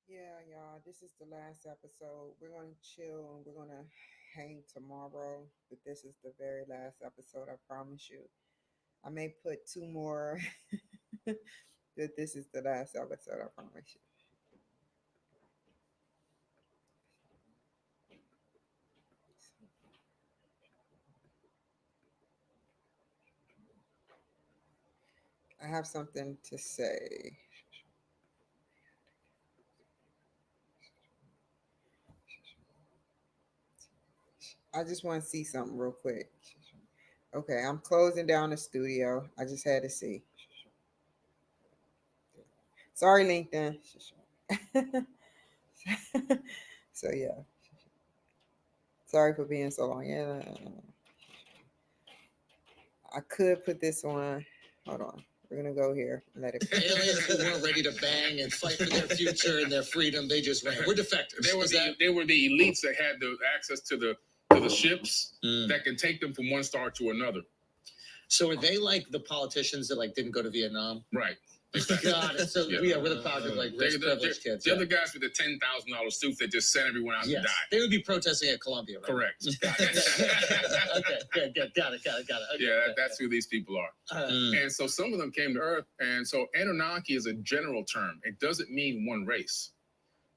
Yeah, y'all, this is the last episode. We're going to chill and we're going to hang tomorrow, but this is the very last episode, I promise you. I may put two more, but this is the last episode, I promise you. I have something to say. I just want to see something real quick. Okay, I'm closing down the studio. I just had to see. Sorry, LinkedIn. So yeah, sorry for being so long. Yeah, I could put this on. Hold on. We're gonna go here. Let it. Aliens who weren't ready to bang and fight for their future and their freedom, they just ran. We're defectors. They were the elites that had the access to the ships that can take them from one star to another. So are they like the politicians that like didn't go to Vietnam? Right. Got it. So yeah, we're the politics like rich privileged kids. The other guys with the $10,000 suits that just sent everyone out to die. They would be protesting at Columbia, right? Correct. Okay, good. Got it. Okay, that's who these people are. And so some of them came to Earth, and so Anunnaki is a general term. It doesn't mean one race.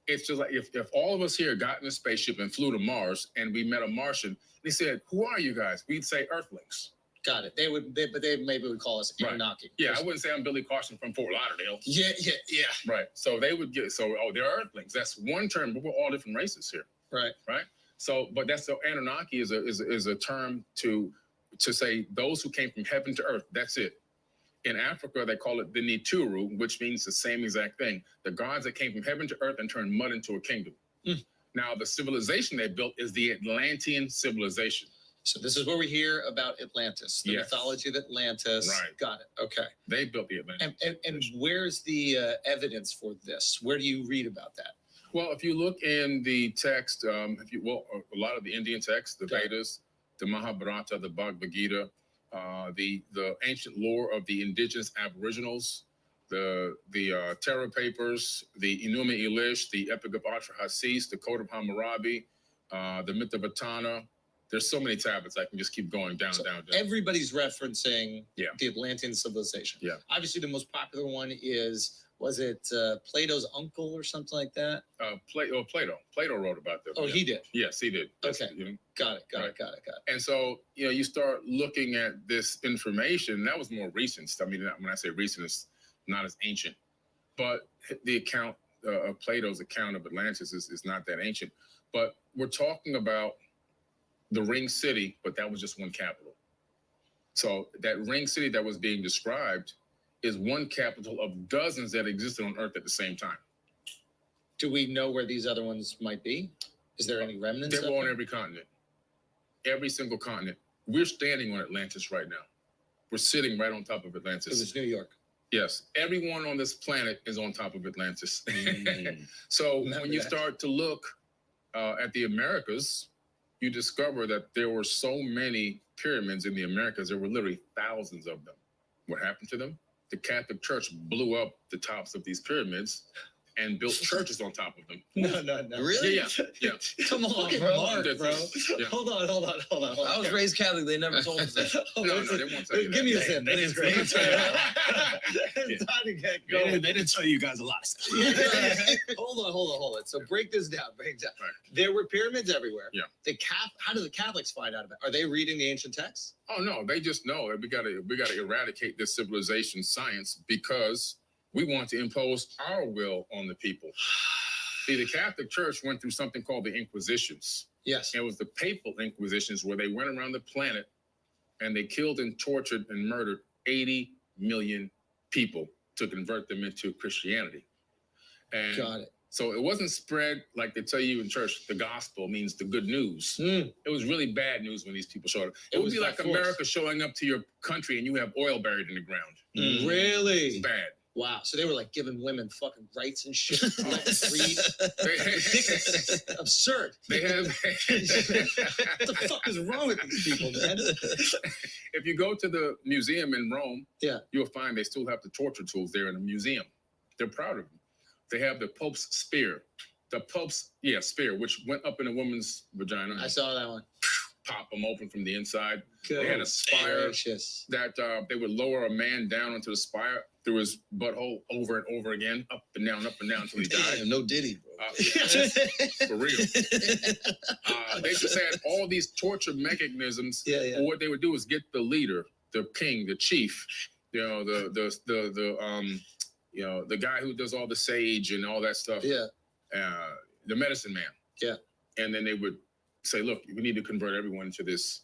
It's just like if all of us here got in a spaceship and flew to Mars, and we met a Martian, they said, "Who are you guys?" We'd say Earthlings. Got it. But they maybe would call us Anunnaki. Right. Yeah, I wouldn't say I'm Billy Carson from Fort Lauderdale. Yeah. Right. So they would get they're Earthlings. That's one term, but we're all different races here. Right. So, but that's so Anunnaki is a term to say those who came from heaven to earth. That's it. In Africa, they call it the Nituru, which means the same exact thing. The gods that came from heaven to earth and turned mud into a kingdom. Now, the civilization they built is the Atlantean civilization. So this is where we hear about Atlantis, the mythology of Atlantis. Right. Got it. Okay. They built the Atlantis. And where's the evidence for this? Where do you read about that? Well, if you look in the text, a lot of the Indian texts, the Vedas, the Mahabharata, the Bhagavad Gita, the ancient lore of the indigenous aboriginals, the Terra Papers, the Enuma Elish, the Epic of Atrahasis, the Code of Hammurabi, the Myth of Etana. There's so many tablets. I can just keep going down. Everybody's referencing the Atlantean civilization. Yeah. Obviously, the most popular one was it Plato's uncle or something like that? Plato. Plato wrote about that. Oh, he did? Yes, he did. Okay. Got it. And so, you start looking at this information. That was more recent. I mean, when I say recent, it's not as ancient. But the account of Plato's account of Atlantis is not that ancient. But we're talking about the ring city, but that was just one capital. So that ring city that was being described is one capital of dozens that existed on Earth at the same time. Do we know where these other ones might be? Is there any remnants? They were on every continent, every single continent. We're standing on Atlantis right now. We're sitting right on top of Atlantis. It was New York. Yes, everyone on this planet is on top of Atlantis. So when you start to look at the Americas, you discover that there were so many pyramids in the Americas. There were literally thousands of them. What happened to them? The Catholic Church blew up the tops of these pyramids and built churches on top of them. No. Really? Yeah. Come on, bro. Yeah. Hold on. I was raised Catholic. They never told us that. No, they won't tell you that. Give me a sip. That is great. They didn't tell you guys a lot of stuff. Hold on. So break this down. Right. There were pyramids everywhere. Yeah. How do the Catholics find out about it? Are they reading the ancient texts? Oh no, they just know that we gotta eradicate this civilization science because we want to impose our will on the people. See, the Catholic Church went through something called the Inquisitions. Yes. It was the papal Inquisitions where they went around the planet and they killed and tortured and murdered 80 million people to convert them into Christianity. And got it. So it wasn't spread like they tell you in church, the gospel means the good news. It was really bad news when these people showed up. It would be like America showing up to your country and you have oil buried in the ground. Really? It's bad. Wow. So they were like giving women fucking rights and shit. Like ridiculous. Absurd. They have. What the fuck is wrong with these people, man? If you go to the museum in Rome, you'll find they still have the torture tools there in the museum. They're proud of them. they have the Pope's spear. The Pope's spear, which went up in a woman's vagina. I saw that one. Pop them open from the inside. Good. They had a spire Gracious. that they would lower a man down into the spire through his butthole over and over again, up and down until he died. Damn, no Diddy, bro. For real. They just had all these torture mechanisms. Yeah. What they would do is get the leader, the king, the chief, the the guy who does all the sage and all that stuff. Yeah. The medicine man. Yeah. And then they would say, look, we need to convert everyone to this.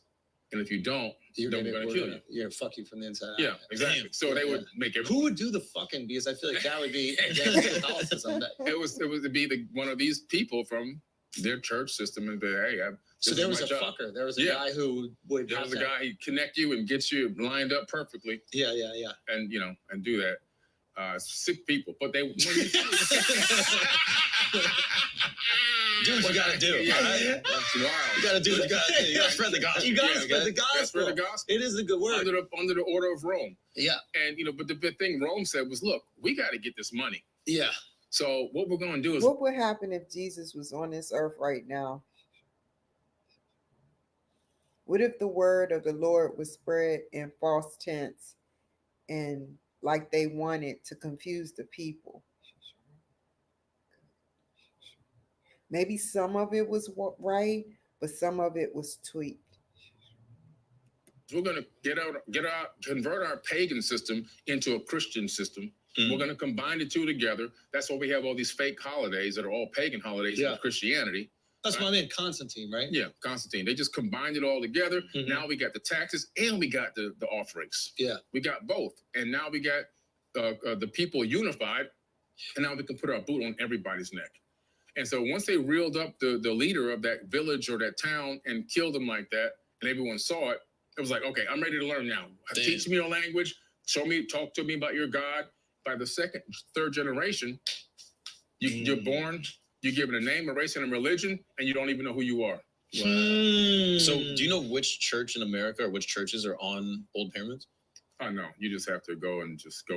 And if you don't, We're then we're gonna going to kill you. You're gonna fuck you from the inside out. Yeah, exactly. Damn. So they would make it. Who would do the fucking? Because I feel like that would be against Catholicism. It was to be one of these people from their church system and be, hey, So there was a fucker. There was a guy who would. There was a guy, he'd connect you and get you lined up perfectly. Yeah. And and do that. Sick people, but they. Do what you gotta do. Yeah. All right? Wow. You gotta do what you gotta do. You gotta spread the gospel. You gotta Yeah, spread the gospel. Spread the gospel. It is a good word. Under the order of Rome. Yeah. And but the big thing Rome said was, look, we got to get this money. Yeah. So what we're going to do is. What would happen if Jesus was on this earth right now? What if the word of the Lord was spread in false tents and like they wanted to confuse the people? Maybe some of it was right, but some of it was tweaked. We're going to convert our pagan system into a Christian system. Mm-hmm. We're going to combine the two together. That's why we have all these fake holidays that are all pagan holidays of Christianity. That's my man Constantine, right? Yeah, Constantine. They just combined it all together. Mm-hmm. Now we got the taxes and we got the offerings. Yeah. We got both. And now we got the people unified. And now we can put our boot on everybody's neck. And so once they reeled up the leader of that village or that town and killed him like that, and everyone saw it, it was like, okay, I'm ready to learn now. Damn. Teach me your language. Talk to me about your God. By the second, third generation, you're born, you're given a name, a race, and a religion, and you don't even know who you are. Wow. So do you know which church in America or which churches are on old pyramids? Oh, no, you just have to go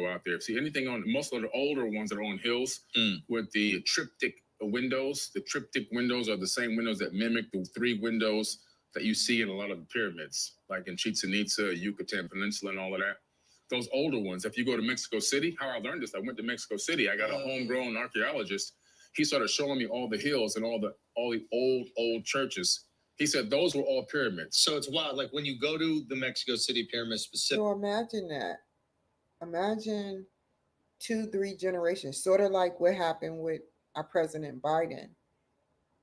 out there. See, anything on, most of the older ones that are on hills with the triptych windows. The triptych windows are the same windows that mimic the three windows that you see in a lot of the pyramids, like in Chichen Itza, Yucatan Peninsula, and all of that. Those older ones. If you go to Mexico City, how I learned this, I went to Mexico City. I got a homegrown archaeologist. He started showing me all the hills and all the old churches. He said those were all pyramids. So it's wild. Like when you go to the Mexico City pyramid specifically. So imagine that. Imagine 2-3 generations, sort of like what happened with our President Biden.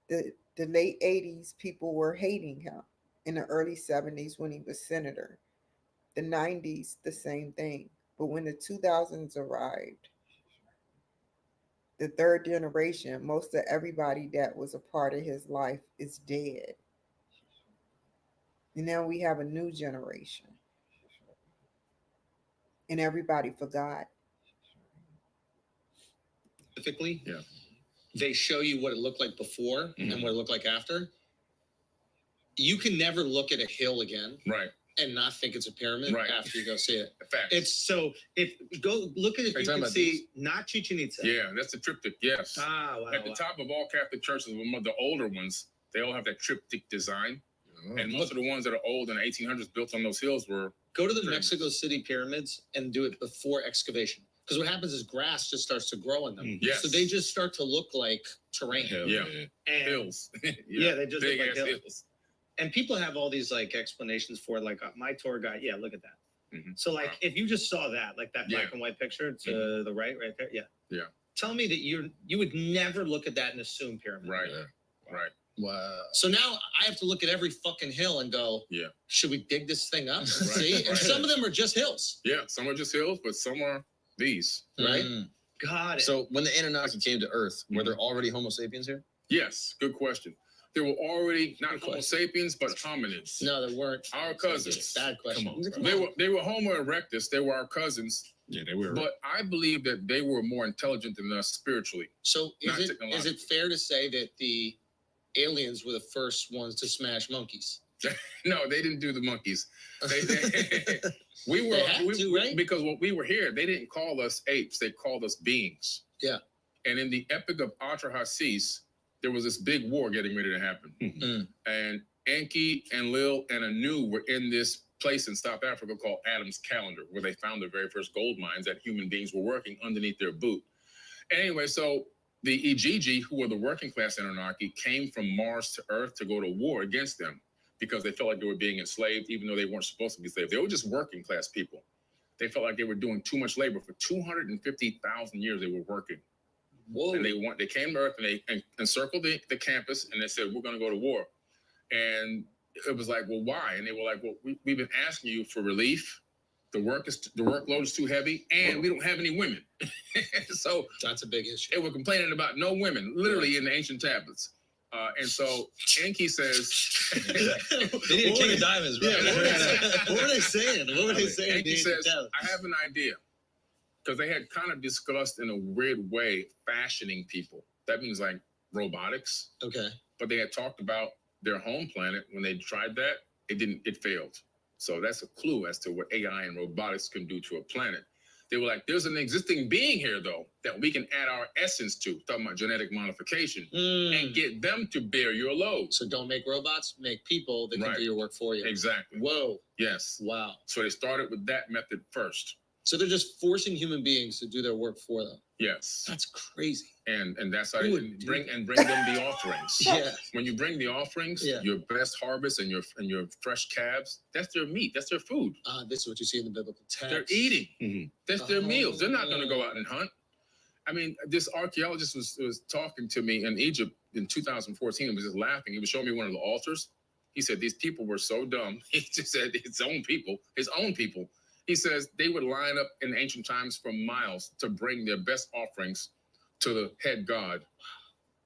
The late 80s, people were hating him. In the early 70s when he was senator. The 90s, the same thing. But when the 2000s arrived, the third generation, most of everybody that was a part of his life is dead. And now we have a new generation. And everybody forgot. Specifically, Yeah. They show you what it looked like before and what it looked like after. You can never look at a hill again, Right. and not think it's a pyramid after you go see it. Facts. It's so if go look at it, Are you you talking can about see not Chichen Itza. Yeah, that's the triptych. Yes. Wow. At the top of all Catholic churches, the older ones, they all have that triptych design. And most of the ones that are old in the 1800s built on those hills were. Go to the Mexico City pyramids and do it before excavation. Because what happens is grass just starts to grow in them. Yes. So they just start to look like terrain. Yeah. And, Hills. Yeah, they just big look like ass hills. And people have all these like explanations for like my tour guide. Yeah, look at that. So like if you just saw that, like that black and white picture to the right there. Yeah. Yeah. Tell me that you would never look at that and assume pyramid. Right. Right. Wow. So now I have to look at every fucking hill and go, should we dig this thing up? See? And some of them are just hills. Yeah, some are just hills, but some are these. Right? God. So when the Anunnaki came to Earth, were there already Homo sapiens here? Yes, good question. There were already not Homo sapiens, but hominids. No, there weren't. Our cousins. Bad question. They were Homo erectus. They were our cousins. Yeah, they were. But I believe that they were more intelligent than us spiritually. So is it fair to say that the aliens were the first ones to smash monkeys? No, they didn't do the monkeys. We were right? because when we were here, they didn't call us apes. They called us beings. Yeah. And in the Epic of Atrahasis, there was this big war getting ready to happen. And Enki and Lil and Anu were in this place in South Africa called Adam's Calendar, where they found the very first gold mines that human beings were working underneath their boot. Anyway, so the Ijiji, who were the working class Anunnaki, came from Mars to Earth to go to war against them because they felt like they were being enslaved, even though they weren't supposed to be enslaved. They were just working class people. They felt like they were doing too much labor. For 250,000 years, they were working. Whoa. And they came to Earth and they encircled the campus and they said, we're going to go to war. And it was like, well, why? And they were like, well, we've been asking you for relief. The workload is too heavy, and we don't have any women. So that's a big issue. They were complaining about no women, literally in the ancient tablets. And so Enki says, they need a king of diamonds, bro. What were they saying? Enki says, I have an idea. Because they had kind of discussed in a weird way fashioning people. That means like robotics. Okay. But they had talked about their home planet. When they tried that, it failed. So that's a clue as to what AI and robotics can do to a planet. They were like, there's an existing being here, though, that we can add our essence to, talking about genetic modification, and get them to bear your load. So don't make robots, make people that can do your work for you. Exactly. Whoa. Yes. Wow. So they started with that method first. So they're just forcing human beings to do their work for them. Yes. That's crazy. And that's how you bring them the offerings. Yeah. When you bring the offerings, your best harvest and your fresh calves, that's their meat. That's their food. This is what you see in the biblical text. They're eating. That's their meals. They're not going to go out and hunt. I mean, this archaeologist was talking to me in Egypt in 2014 and was just laughing. He was showing me one of the altars. He said, these people were so dumb. He just said his own people. He says they would line up in ancient times for miles to bring their best offerings to the head god.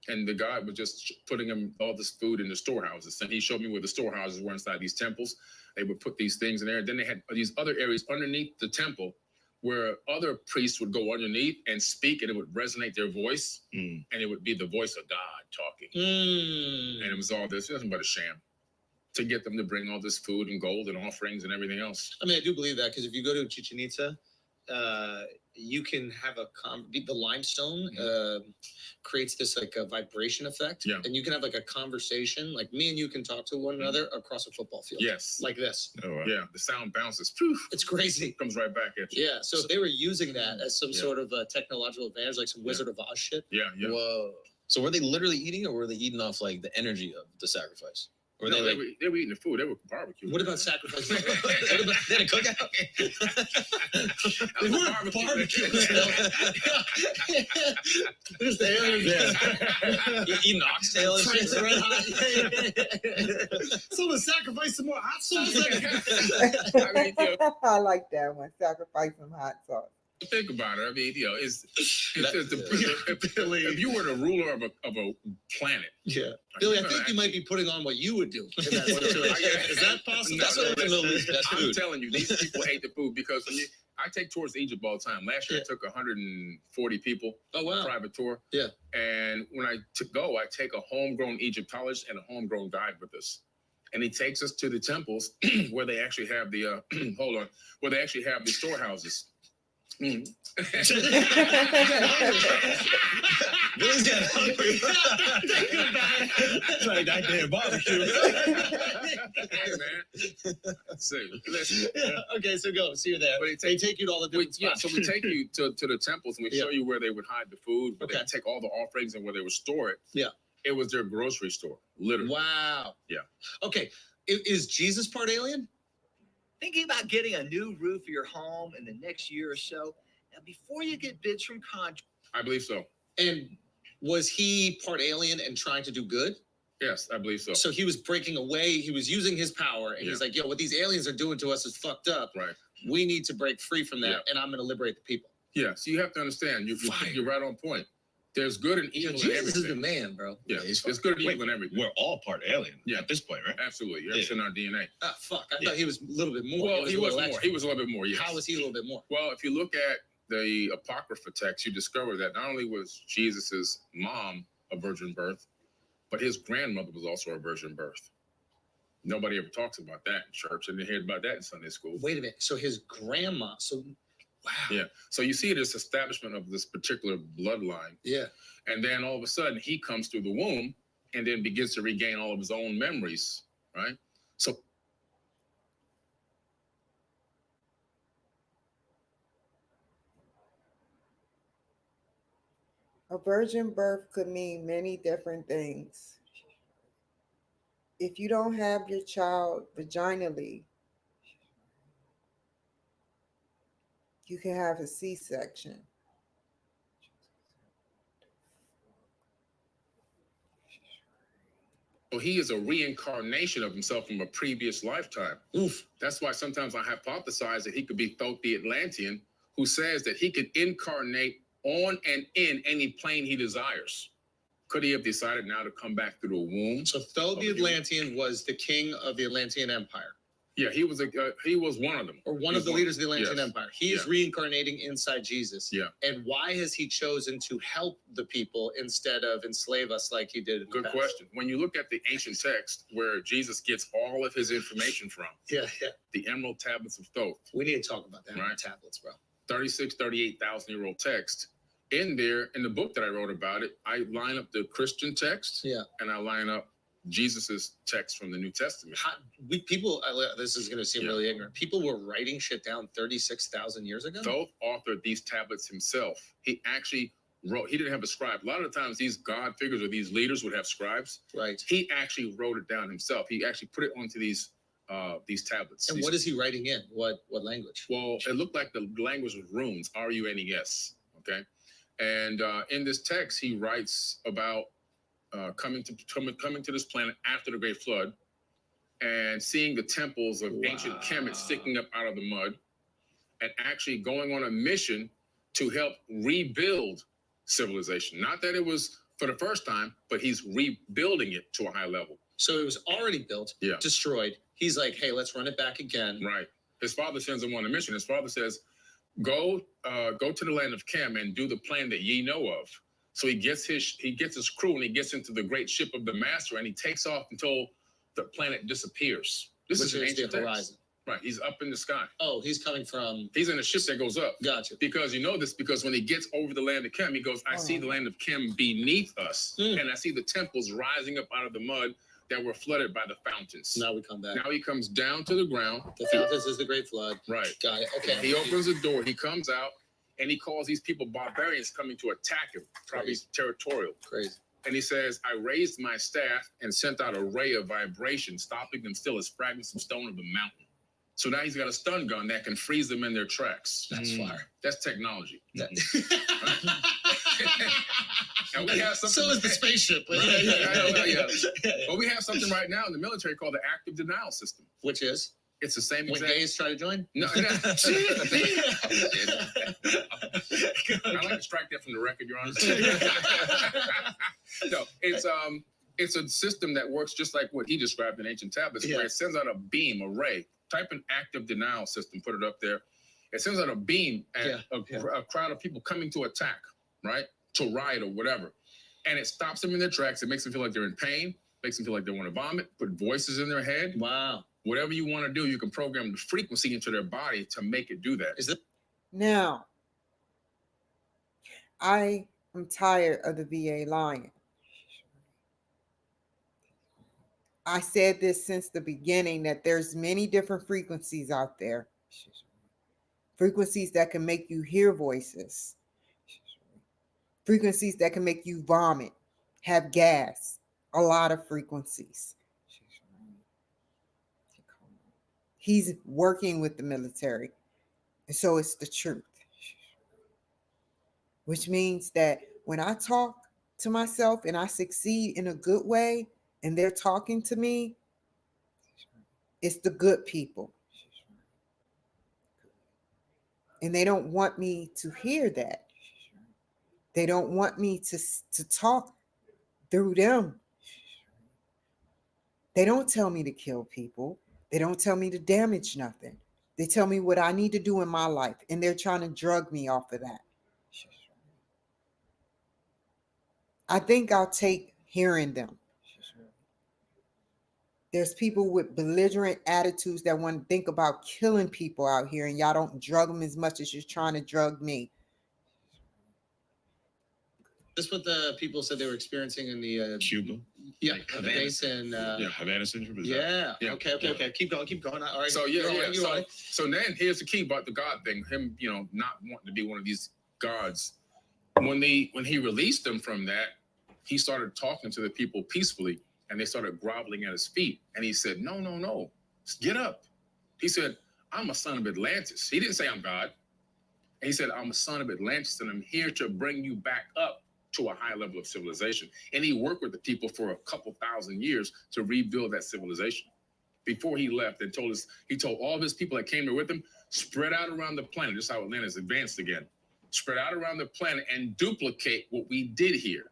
And the god was just putting them all this food in the storehouses. And he showed me where the storehouses were inside these temples. They would put these things in there. Then they had these other areas underneath the temple where other priests would go underneath and speak, and it would resonate their voice. And it would be the voice of God talking. And it was all this. It wasn't but a sham to get them to bring all this food and gold and offerings and everything else. I mean, I do believe that, because if you go to Chichen Itza, you can have the limestone creates this like a vibration effect. Yeah. And you can have like a conversation, like me and you can talk to one another across a football field. Yes. Like this. Oh, wow. Yeah. The sound bounces. Poof, it's crazy. Comes right back at you. Yeah. So if they were using that as some sort of technological advantage, like some Wizard of Oz shit. Yeah. Whoa. So were they literally eating, or were they eating off like the energy of the sacrifice? Or no, they were eating the food. They were barbecuing. What about sacrifice? They had a cookout. They weren't barbecuing. There's the aliens eating oxtail and shit. Someone sacrifice some more hot sauce. I like that one. Sacrifice some hot sauce. Think about it. I mean, if you were the ruler of a planet. Yeah. Billy, I think you might be putting on what you would do in that situation. Is that possible? I'm telling you, these people ate the food because I take tours to Egypt all the time. Last year, I took 140 people. Oh, wow. Private tour. Yeah. And when I go, I take a homegrown Egyptologist and a homegrown guide with us. And he takes us to the temples where they actually have the, where they actually have the storehouses. Billy's getting hungry. It's like that damn barbecue. Hey, man. Listen. Okay, so go. See you there. But they take you to all the different spots. So we take you to the temples and we show you where they would hide the food, where they take all the offerings and where they would store it. Yeah. It was their grocery store, literally. Wow. Yeah. Okay. Is Jesus part alien? Thinking about getting a new roof for your home in the next year or so. Now, before you get bids from contractors. I believe so. And was he part alien and trying to do good? Yes, I believe so. So he was breaking away. He was using his power, and he's like, yo, what these aliens are doing to us is fucked up. Right. We need to break free from that, and I'm going to liberate the people. Yeah, so you have to understand, you're right on point. There's good and evil in everything. Jesus is the man, bro. Yeah, it's good and evil in everything. We're all part alien at this point, right? Absolutely. It's in our DNA. Ah, fuck. I thought he was a little bit more. Well, he was more. He was a little bit more, yes. How was he a little bit more? Well, if you look at the Apocrypha text, you discover that not only was Jesus's mom a virgin birth, but his grandmother was also a virgin birth. Nobody ever talks about that in church, and they hear about that in Sunday school. Wait a minute. So his grandma, so Wow. Yeah. So you see this establishment of this particular bloodline. Yeah. And then all of a sudden he comes through the womb and then begins to regain all of his own memories, right? So A virgin birth could mean many different things. If you don't have your child vaginally, you can have a C-section. he is a reincarnation of himself from a previous lifetime. Oof. That's why sometimes I hypothesize that he could be Thoth the Atlantean, who says that he could incarnate on and in any plane he desires. Could he have decided now to come back through the womb? So Thoth the Atlantean was the king of the Atlantean Empire, Yeah, he was one of them. or one He of the was leaders of the Atlantean yes. Empire. He is Yeah. reincarnating inside Jesus. Yeah. And why has he chosen to help the people instead of enslave us like he did in the Good past? question. When you look at the ancient text where Jesus gets all of his information from, Yeah, yeah. the Emerald Tablets of Thoth, We need to talk about that on the Right. tablets, bro. 38,000-year-old text. In there, in the book that I wrote about it, I line up the Christian text Yeah. and I line up Jesus's text from the New Testament. This is going to seem Yeah. really ignorant. People were writing shit down 36,000 years ago. Thoth authored these tablets himself. He actually wrote, he didn't have a scribe. A lot of the times these God figures or these leaders would have scribes. Right. He actually wrote it down himself. He actually put it onto these tablets. And what is he writing in? What language? Well, it looked like the language was runes, RUNES. Okay. And in this text, he writes about coming to this planet after the Great Flood and seeing the temples of ancient Kemet sticking up out of the mud and actually going on a mission to help rebuild civilization. Not that it was for the first time, but he's rebuilding it to a high level. So it was already built, Yeah. destroyed. He's like, hey, let's run it back again. Right. His father sends him on a mission. His father says, go to the land of Chem and do the plan that ye know of. So he gets his crew and he gets into the great ship of the master and he takes off until the planet disappears. This Which is an is ancient the text. horizon. Right. He's up in the sky. Oh, he's coming from. He's in a ship that goes up. Gotcha. Because you know this, because when he gets over the land of Chem, he goes, I see the land of Chem beneath us. And I see the temples rising up out of the mud that were flooded by the fountains. Now we come back. Now he comes down to the ground. The fountains is the Great Flood. Right. Got it. Okay. He opens the door, he comes out, and he calls these people barbarians coming to attack him, probably territorial. Crazy. And he says, I raised my staff and sent out a ray of vibration, stopping them still as fragments of stone of the mountain. So now he's got a stun gun that can freeze them in their tracks. That's fire. That's technology. That- And we have something. So is the spaceship. But But we have something right now in the military called the active denial system. Which is It's the same when exact. gays try to join. No, I like to strike that from the record, Your Honor. No, it's a system that works just like what he described in ancient tablets, where it sends out a beam, a ray. Type an active denial system, put it up there. It sends out a beam at a crowd of people coming to attack, right? To riot or whatever. And it stops them in their tracks. It makes them feel like they're in pain, makes them feel like they want to vomit, put voices in their head. Wow. Whatever you want to do, you can program the frequency into their body to make it do that. Is it? Now, I am tired of the VA lying. I said this since the beginning that there's many different frequencies out there. Frequencies that can make you hear voices. Frequencies that can make you vomit, have gas. A lot of frequencies. He's working with the military. And so it's the truth. Which means that when I talk to myself and I succeed in a good way and they're talking to me, it's the good people. And they don't want me to hear that. They don't want me to talk through them. They don't tell me to kill people. They don't tell me to damage nothing. They tell me what I need to do in my life, and they're trying to drug me off of that. I think I'll take hearing them. There's people with belligerent attitudes that want to think about killing people out here, and y'all don't drug them as much as you're trying to drug me. This what the people said they were experiencing in the Cuba. yeah, Like the Havana. base in Havana syndrome. Is yeah. Yeah. Okay. Keep going. All right. So You're on it. So then here's the key about the God thing. Him, not wanting to be one of these gods. When he released them from that, he started talking to the people peacefully, and they started groveling at his feet. And he said, "No, get up." He said, "I'm a son of Atlantis." He didn't say I'm God. And he said, "I'm a son of Atlantis, and I'm here to bring you back up to a high level of civilization." And he worked with the people for a couple thousand years to rebuild that civilization. Before he left, and he told all of his people that came there with him, spread out around the planet. This is how Atlantis advanced again. Spread out around the planet and duplicate what we did here.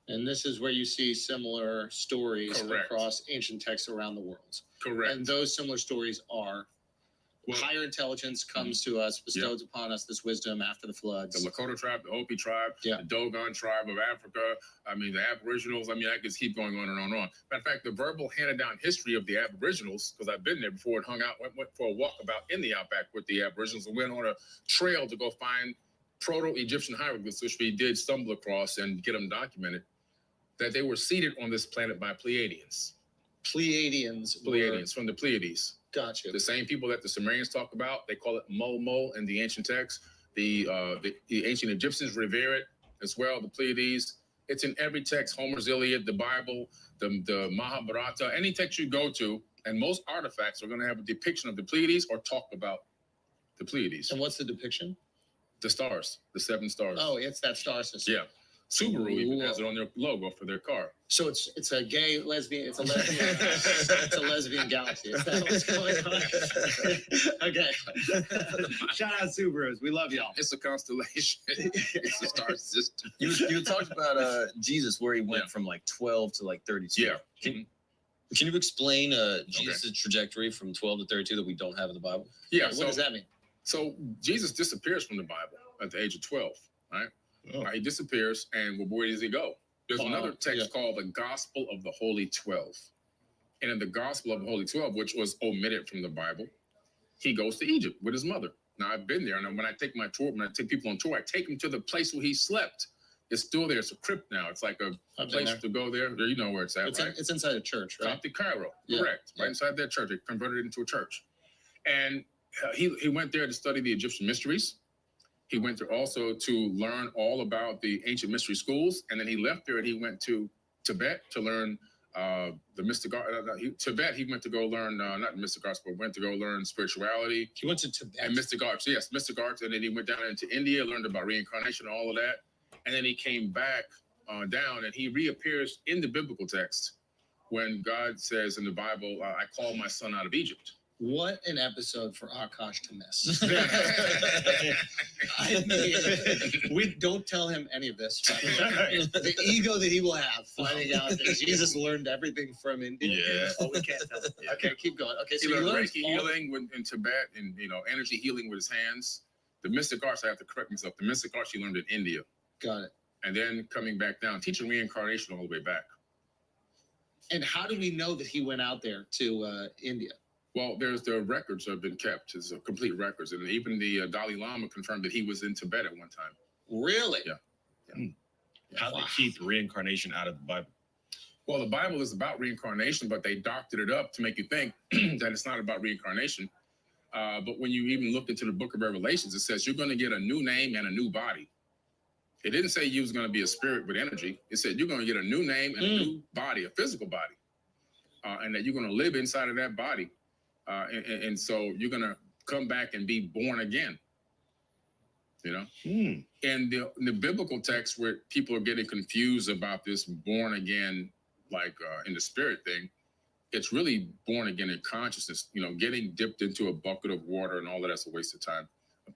And this is where you see similar stories Correct. across ancient texts around the world. Correct. And those similar stories are higher intelligence comes to us, bestows upon us this wisdom after the floods. The Lakota tribe, the Hopi tribe, Yeah. the Dogon tribe of Africa. I mean, the Aboriginals. I mean, I could keep going on and on and on. Matter of fact, the verbal handed down history of the Aboriginals, because I've been there before and hung out, went for a walkabout in the outback with the Aboriginals and went on a trail to go find Proto-Egyptian hieroglyphs, which we did stumble across and get them documented, that they were seated on this planet by Pleiadians. Pleiadians From the Pleiades. Gotcha. The same people that the Sumerians talk about, they call it Mo in the ancient texts. The ancient Egyptians revere it as well, the Pleiades. It's in every text, Homer's Iliad, the Bible, the Mahabharata, any text you go to, and most artifacts are going to have a depiction of the Pleiades or talk about the Pleiades. And what's the depiction? The stars, the 7 stars. Oh, it's that star system. Yeah. Subaru even has it on their logo for their car. So it's a gay lesbian. It's a lesbian. It's a lesbian galaxy. Is that what's going on? Okay. Shout out Subarus. We love y'all. It's a constellation. It's a star system. You talked about Jesus, where he went from like 12 to like 32. Yeah. Can you explain Jesus' trajectory from 12 to 32 that we don't have in the Bible? Yeah. What does that mean? So Jesus disappears from the Bible at the age of 12, right? Oh. He disappears, and where does he go? There's another text called the Gospel of the Holy 12. And in the Gospel of the Holy 12, which was omitted from the Bible, he goes to Egypt with his mother. Now, I've been there, and when I take people on tour, I take them to the place where he slept. It's still there. It's a crypt now. It's like a place to go there. You know where it's at, right? It's inside a church, right? Coptic Cairo, Yeah. correct. Right inside that church. They converted it into a church. And he went there to study the Egyptian mysteries. He went there also to learn all about the ancient mystery schools. And then he left there and he went to Tibet to learn the mystic art. Tibet, he went to go learn, not mystic arts, but went to go learn spirituality. He went to Tibet. And mystic arts, yes, mystic arts. And then he went down into India, learned about reincarnation and all of that. And then he came back down and he reappears in the biblical text when God says in the Bible, I called my son out of Egypt. What an episode for Akash to miss. I mean, we don't tell him any of this. The ego that he will have finding out that Jesus learned everything from India. Yeah. Oh, we can't tell him. Okay, keep going. Okay, so He he learned learns Reiki all- healing in Tibet and, energy healing with his hands. The mystic arts, I have to correct myself, the mystic arts he learned in India. Got it. And then coming back down, teaching reincarnation all the way back. And how do we know that he went out there to India? Well, the records have been kept, as complete records. And even the Dalai Lama confirmed that he was in Tibet at one time. Really? Yeah. How they keep reincarnation out of the Bible? Well, the Bible is about reincarnation, but they doctored it up to make you think that it's not about reincarnation. But when you even look into the book of Revelations, it says you're going to get a new name and a new body. It didn't say you was going to be a spirit with energy. It said you're going to get a new name and a new body, a physical body, and that you're going to live inside of that body. And so you're going to come back and be born again. And the biblical text where people are getting confused about this born again, like in the spirit thing, it's really born again in consciousness. Getting dipped into a bucket of water and all of that's a waste of time.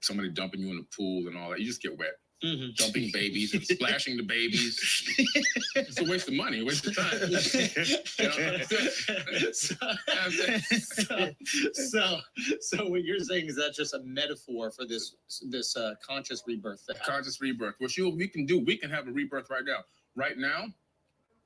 Somebody dumping you in the pool and all that, you just get wet. Mm-hmm. Dumping babies and splashing the babies. It's a waste of money, a waste of time. So what you're saying is that's just a metaphor for this conscious rebirth. Conscious rebirth, which we can have a rebirth right now. Right now,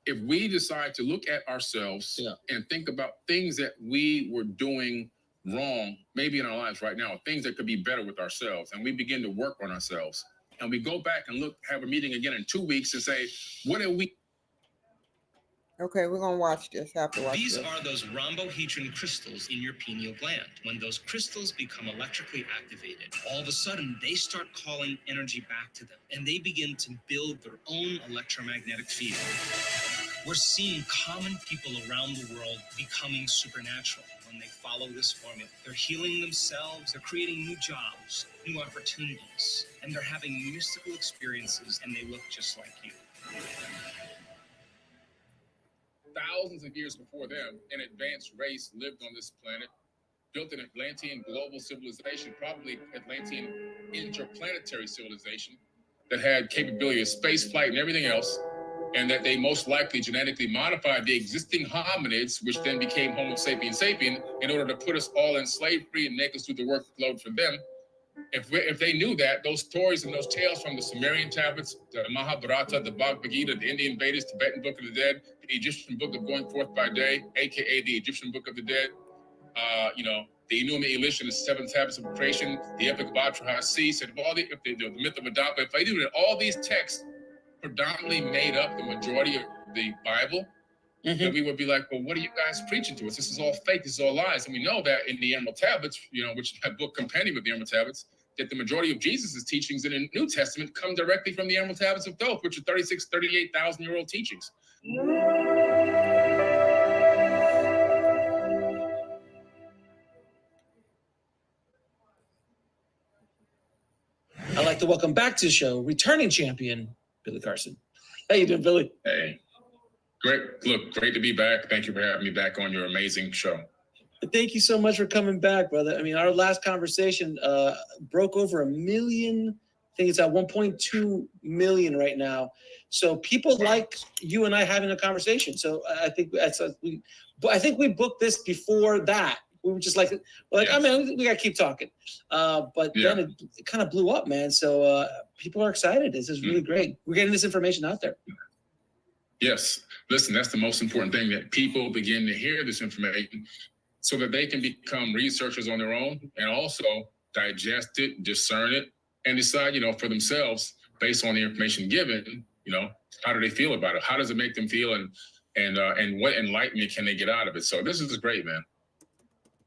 if we decide to look at ourselves and think about things that we were doing wrong, maybe in our lives right now, things that could be better with ourselves, and we begin to work on ourselves, and we go back and look, have a meeting again in 2 weeks and say, what are we? Okay, we're gonna watch this. Have to watch These this. are those rhombohedron crystals in your pineal gland. When those crystals become electrically activated, all of a sudden they start calling energy back to them, and they begin to build their own electromagnetic field. We're seeing common people around the world becoming supernatural when they follow this formula. They're healing themselves, they're creating new jobs, new opportunities, and they're having mystical experiences, and they look just like you. Thousands of years before them, an advanced race lived on this planet, built an Atlantean global civilization, probably Atlantean interplanetary civilization, that had capability of space flight and everything else, and that they most likely genetically modified the existing hominids, which then became Homo sapiens sapien, in order to put us all in slavery and make us do the workload for them. If they knew that, those stories and those tales from the Sumerian tablets, the Mahabharata, the Bhagavad Gita, the Indian Vedas, Tibetan Book of the Dead, the Egyptian Book of Going Forth by Day, aka the Egyptian Book of the Dead, the Enuma Elish and the Seven Tablets of Creation, the Epic of Atrahasis, and all the myth of Adapa, if they knew that all these texts predominantly made up the majority of the Bible, then we would be like, well, what are you guys preaching to us? This is all fake, this is all lies. And we know that in the Emerald Tablets, which is that book compendium of the Emerald Tablets, that the majority of Jesus' teachings in the New Testament come directly from the Emerald Tablets of Thoth, which are 38,000-year-old teachings. I'd like to welcome back to the show returning champion, Billy Carson. How you doing, Billy? Hey, great. Look, great to be back. Thank you for having me back on your amazing show. Thank you so much for coming back, brother. I mean, our last conversation broke over 1 million. I think it's at 1.2 million right now. So people like you and I having a conversation. So I think we booked this before that. We were just like, I mean, we got to keep talking. But then it kind of blew up, man. So people are excited. This is really great. We're getting this information out there. Yes. Listen, that's the most important thing, that people begin to hear this information so that they can become researchers on their own and also digest it, discern it, and decide, for themselves, based on the information given, how do they feel about it? How does it make them feel? And what enlightenment can they get out of it? So this is great, man.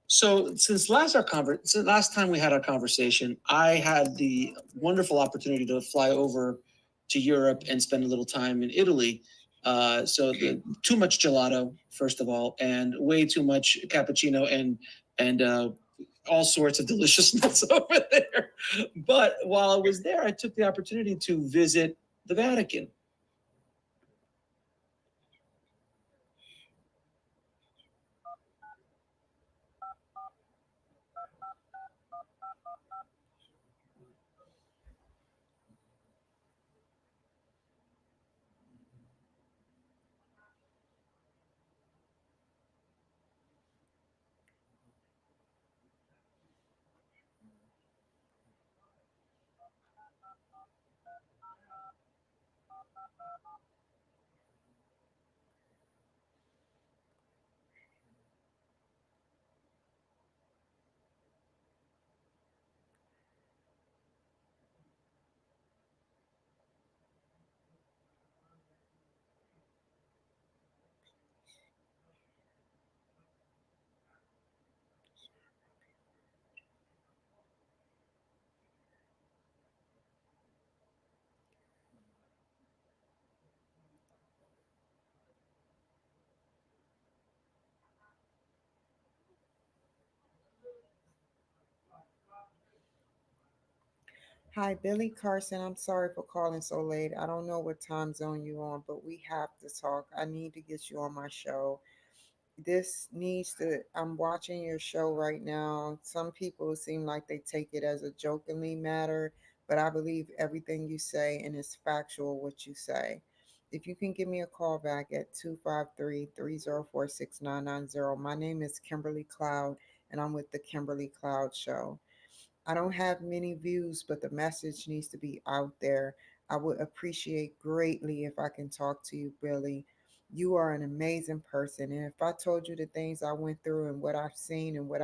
So since last time we had our conversation, I had the wonderful opportunity to fly over to Europe and spend a little time in Italy. Too much gelato, first of all, and way too much cappuccino and all sorts of deliciousness over there. But while I was there, I took the opportunity to visit the Vatican. Hi, Billy Carson. I'm sorry for calling so late. I don't know what time zone you on, but we have to talk. I need to get you on my show. I'm watching your show right now. Some people seem like they take it as a jokingly matter, but I believe everything you say and it's factual what you say. If you can give me a call back at 253-304-6990. My name is Kimberly Cloud and I'm with the Kimberly Cloud Show. I don't have many views, but the message needs to be out there. I would appreciate greatly if I can talk to you, Billy. You are an amazing person. And if I told you the things I went through and what I've seen and what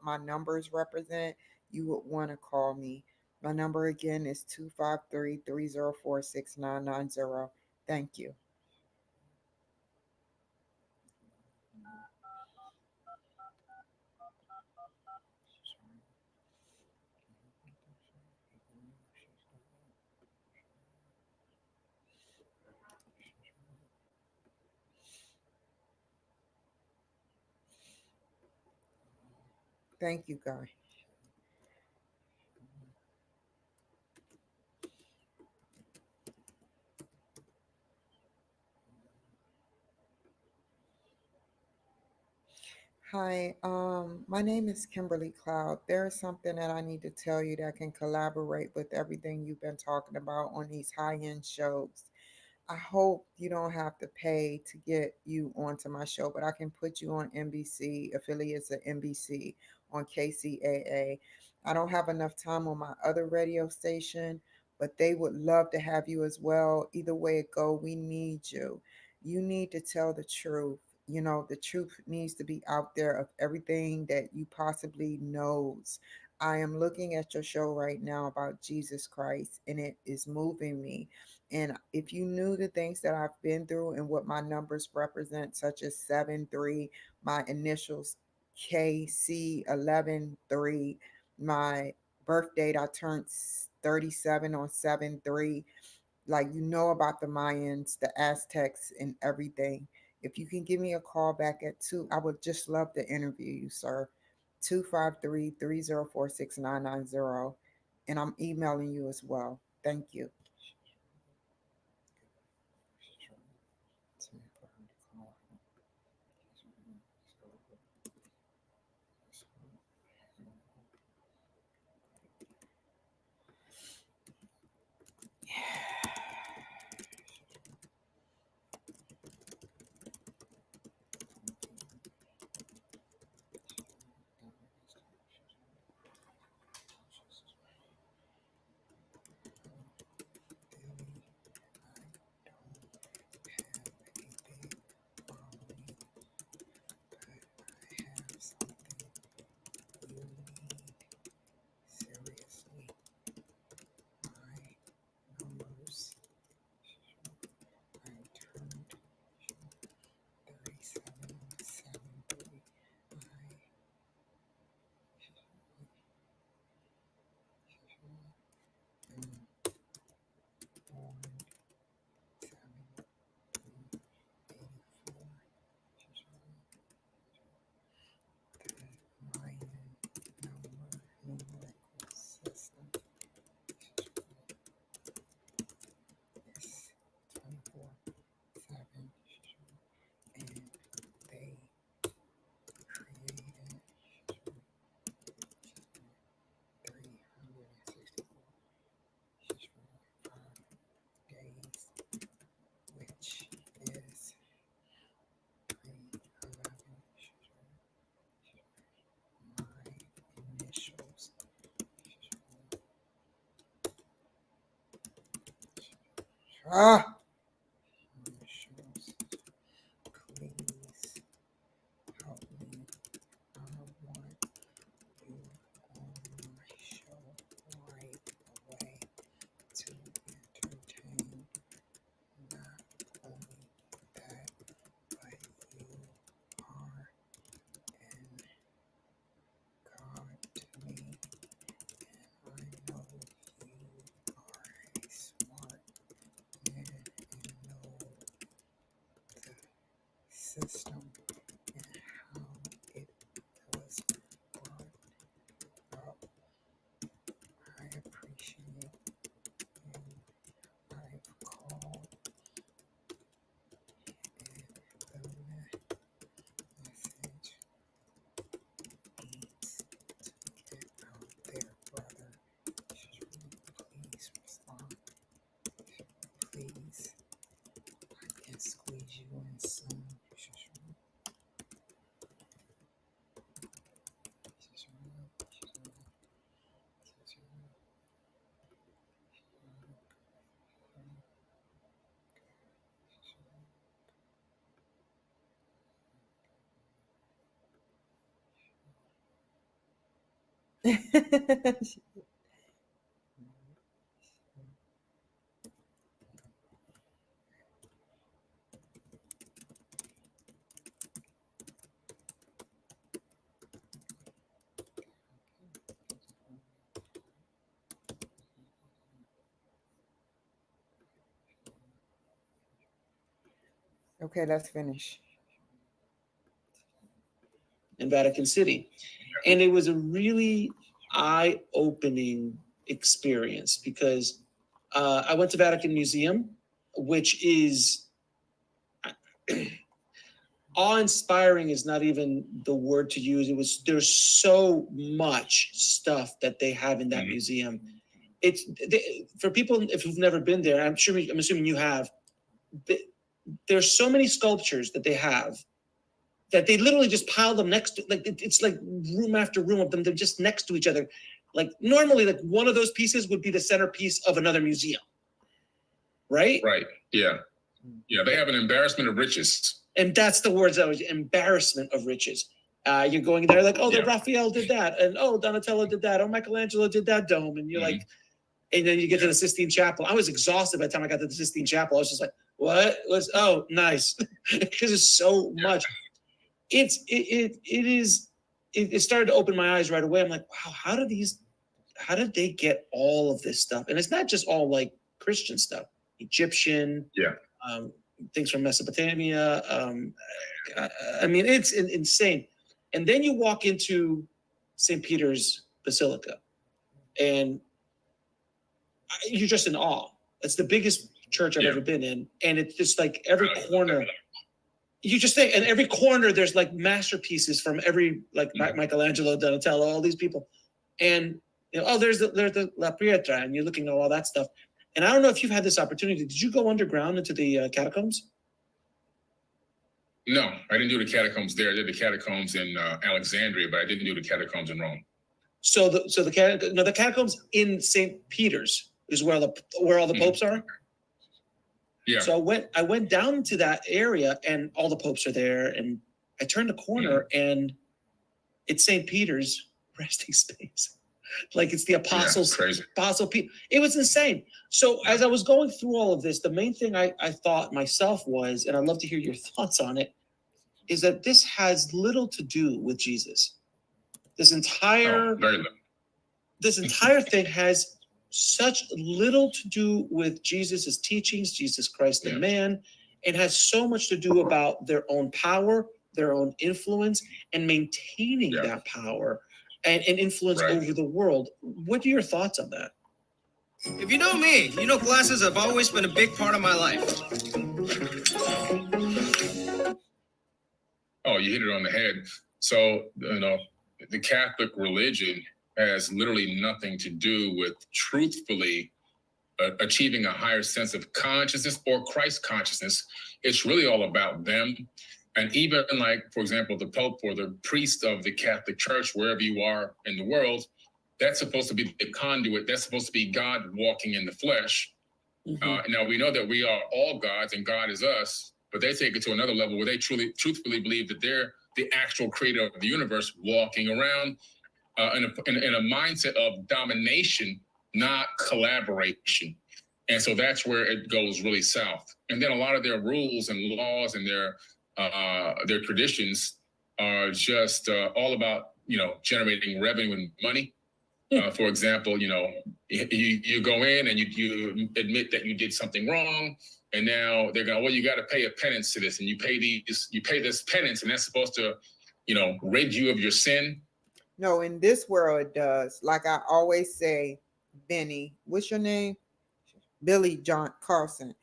my numbers represent, you would want to call me. My number again is 253-304-6990. Thank you. Thank you, Guy. Hi, my name is Kimberly Cloud. There is something that I need to tell you that can collaborate with everything you've been talking about on these high-end shows. I hope you don't have to pay to get you onto my show, but I can put you on NBC, affiliates of NBC, on KCAA. I don't have enough time on my other radio station, but they would love to have you as well. Either way it go, we need you. You need to tell the truth. You know, the truth needs to be out there of everything that you possibly knows. I am looking at your show right now about Jesus Christ, and it is moving me. And if you knew the things that I've been through and what my numbers represent, such as 7-3, my initials KC 11-3, my birth date, I turned 37 on 7-3. Like, you know about the Mayans, the Aztecs, and everything. If you can give me a call back at 2, I would just love to interview you, sir. 253-304-6990. And I'm emailing you as well. Thank you. Seriously, my numbers, I turned 37, 7-3. I am born 7-3-84. The Mayan numerical system is 24/7, and they created 364 days, which is 311. My initials. Ah! Initials. Please help me. I want you on my show right away to entertain. Not only that, but you are an God to me, and I know you are a smart man and know the system and how it was brought up. I appreciate you. I've called, and the message needs to get out there, brother. Please respond. Please, I can squeeze you in soon. Okay, let's finish. In Vatican City. And it was a really eye-opening experience because I went to Vatican Museum, which is awe-inspiring is not even the word to use. There's so much stuff that they have in that museum. For people, if you've never been there, I'm assuming you have, there's so many sculptures that they have that they literally just pile them next to, like, it's like room after room of them. They're just next to each other. Like normally, like one of those pieces would be the centerpiece of another museum, right? Right. Yeah. Yeah. They have an embarrassment of riches. And that's the words that was embarrassment of riches. You're going there like, oh, the Raphael did that, and oh, Donatello did that, oh, Michelangelo did that dome, and you're like, and then you get to the Sistine Chapel. I was exhausted by the time I got to the Sistine Chapel. I was just like, what was? Oh, nice, because there's so much. It started to open my eyes right away. I'm like, wow, how did they get all of this stuff? And it's not just all like Christian stuff, Egyptian, things from Mesopotamia. I mean, it's insane. And then you walk into St. Peter's Basilica and you're just in awe. It's the biggest church I've ever been in. And it's just like every corner, you just think, and every corner there's like masterpieces from every, like Michelangelo, Donatello, all these people. And, you know, oh, there's the La Pietra, and you're looking at all that stuff. And I don't know if you've had this opportunity. Did you go underground into the catacombs? No, I didn't do the catacombs there. I did the catacombs in Alexandria, but I didn't do the catacombs in Rome. So the catacombs in St. Peter's is where all the popes are. Yeah. So I went down to that area, and all the popes are there. And I turned the corner, and it's St. Peter's resting space. Like it's the apostles, Apostle Peter. It was insane. So as I was going through all of this, the main thing I thought myself was, and I'd love to hear your thoughts on it, is that this has little to do with Jesus. This entire thing has such little to do with Jesus' teachings, Jesus Christ the man, and has so much to do about their own power, their own influence, and maintaining that power and influence over the world. What are your thoughts on that? If you know me, you know glasses have always been a big part of my life. Oh, you hit it on the head. So, you know, the Catholic religion has literally nothing to do with truthfully achieving a higher sense of consciousness or Christ consciousness. It's really all about them. And even like, for example, the Pope or the priest of the Catholic Church, wherever you are in the world, that's supposed to be the conduit. That's supposed to be God walking in the flesh. Now, we know that we are all gods and God is us, but they take it to another level where they truthfully believe that they're the actual creator of the universe walking around in a mindset of domination, not collaboration. And so that's where it goes really south. And then a lot of their rules and laws and their traditions are just all about, you know, generating revenue and money. For example, you know, you go in and you admit that you did something wrong, and now they're going, well, you got to pay a penance to this, and you pay this penance, and that's supposed to, you know, rid you of your sin. No, in this world it does. Like I always say, Benny, what's your name? Billy John Carlson.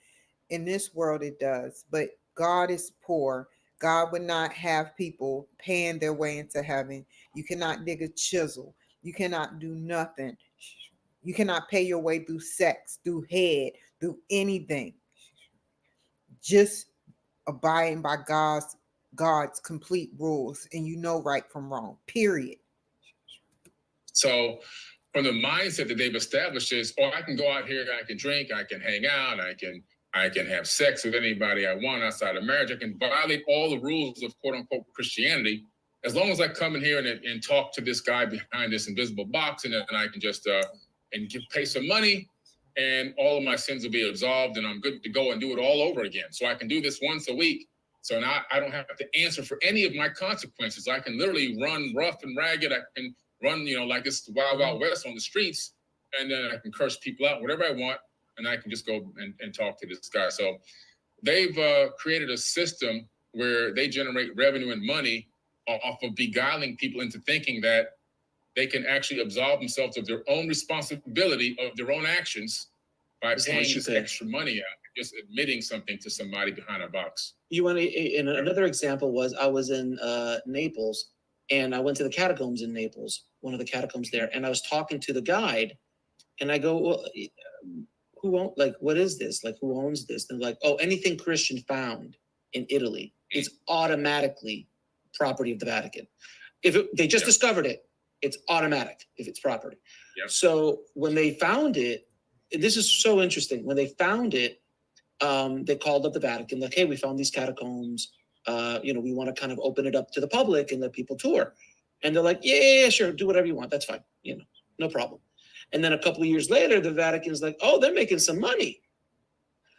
In this world it does, but God is poor. God would not have people paying their way into heaven. You cannot dig a chisel. You cannot do nothing. You cannot pay your way through sex, through head, through anything. Just abiding by God's complete rules, and you know right from wrong, period. So from the mindset that they've established is, oh, I can go out here, I can drink, I can hang out, I can have sex with anybody I want outside of marriage. I can violate all the rules of quote unquote Christianity, as long as I come in here and talk to this guy behind this invisible box, and then I can just pay some money, and all of my sins will be absolved, and I'm good to go and do it all over again. So I can do this once a week. So now I don't have to answer for any of my consequences. I can literally run rough and ragged. I can run, like it's the Wild Wild West on the streets, and then I can curse people out, whatever I want, and I can just go and talk to this guy. So they've created a system where they generate revenue and money off of beguiling people into thinking that they can actually absolve themselves of their own responsibility of their own actions by paying this extra money out, just admitting something to somebody behind a box. You want to? And another example was I was in Naples, and I went to the catacombs in Naples, one of the catacombs there, and I was talking to the guide, and I go, well, what is this? Like, who owns this? And they're like, oh, anything Christian found in Italy is automatically property of the Vatican. If they just discovered it, it's automatic if it's property. Yep. So when they found it, this is so interesting. When they found it, they called up the Vatican, like, hey, we found these catacombs. We want to kind of open it up to the public and let people tour. And they're like, yeah, sure, do whatever you want. That's fine. No problem. And then a couple of years later, the Vatican's like, oh, they're making some money.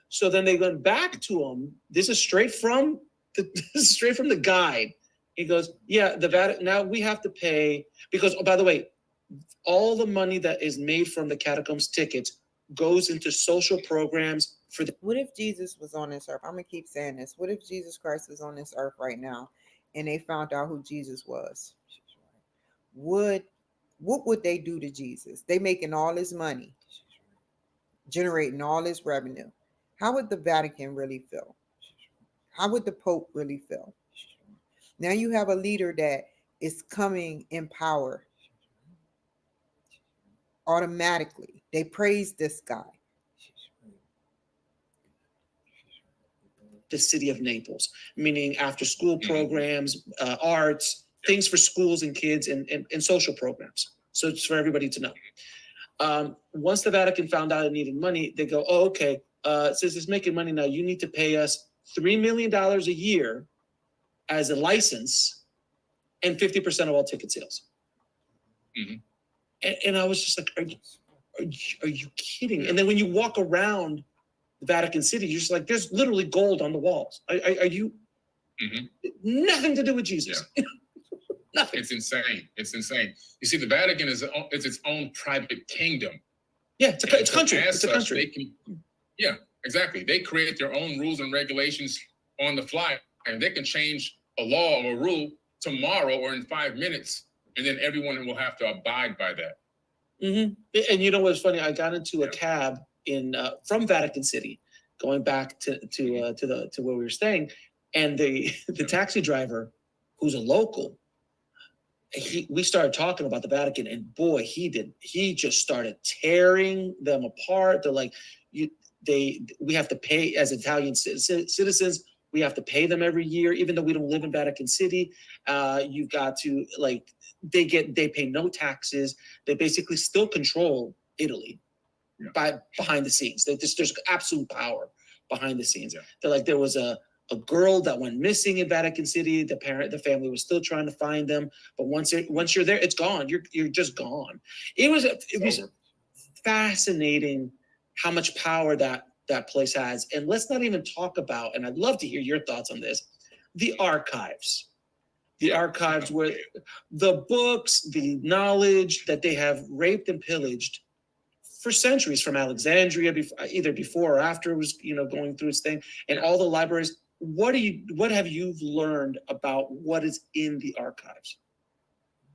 So then they went back to them. This is straight from the guide. He goes, yeah, the Vatican, now we have to pay, because, oh, by the way, all the money that is made from the catacombs tickets goes into social programs for the. What if Jesus was on this earth? I'm going to keep saying this. What if Jesus Christ was on this earth right now and they found out who Jesus was? What would they do to Jesus? They making all this money, generating all this revenue. How would the Vatican really feel? How would the Pope really feel? Now you have a leader that is coming in power automatically. They praise this guy. The city of Naples, meaning after school programs, arts, things for schools and kids, and social programs. So it's for everybody to know. Once the Vatican found out it needed money, they go, oh, okay, since it's making money now, you need to pay us $3 million a year as a license and 50% of all ticket sales. Mm-hmm. And I was just like, are you kidding? And then when you walk around the Vatican City, you're just like, there's literally gold on the walls. Are you? Mm-hmm. Nothing to do with Jesus. Yeah. Nothing. It's insane. It's insane. You see, the Vatican is its own private kingdom. Yeah, it's a country. It's a country. Yeah, exactly. They create their own rules and regulations on the fly, and they can change a law or a rule tomorrow or in 5 minutes, and then everyone will have to abide by that. Mm-hmm. And you know what's funny? I got into a cab from Vatican City, going back to where we were staying, and the taxi driver, who's a local, we started talking about the Vatican, and boy, he just started tearing them apart. They're like, we have to pay as Italian citizens. We have to pay them every year, even though we don't live in Vatican City. You've got to they pay no taxes. They basically still control Italy behind the scenes. There's absolute power behind the scenes. Yeah. They're like, there was a girl that went missing in Vatican City. The family was still trying to find them, but once you're there, it's gone. You're just gone. It was fascinating how much power that place has. And let's not even talk about, and I'd love to hear your thoughts on this, the archives. The archives where the books, the knowledge that they have raped and pillaged for centuries from Alexandria, either before or after it was, going through its thing, and all the libraries. What have you learned about what is in the archives?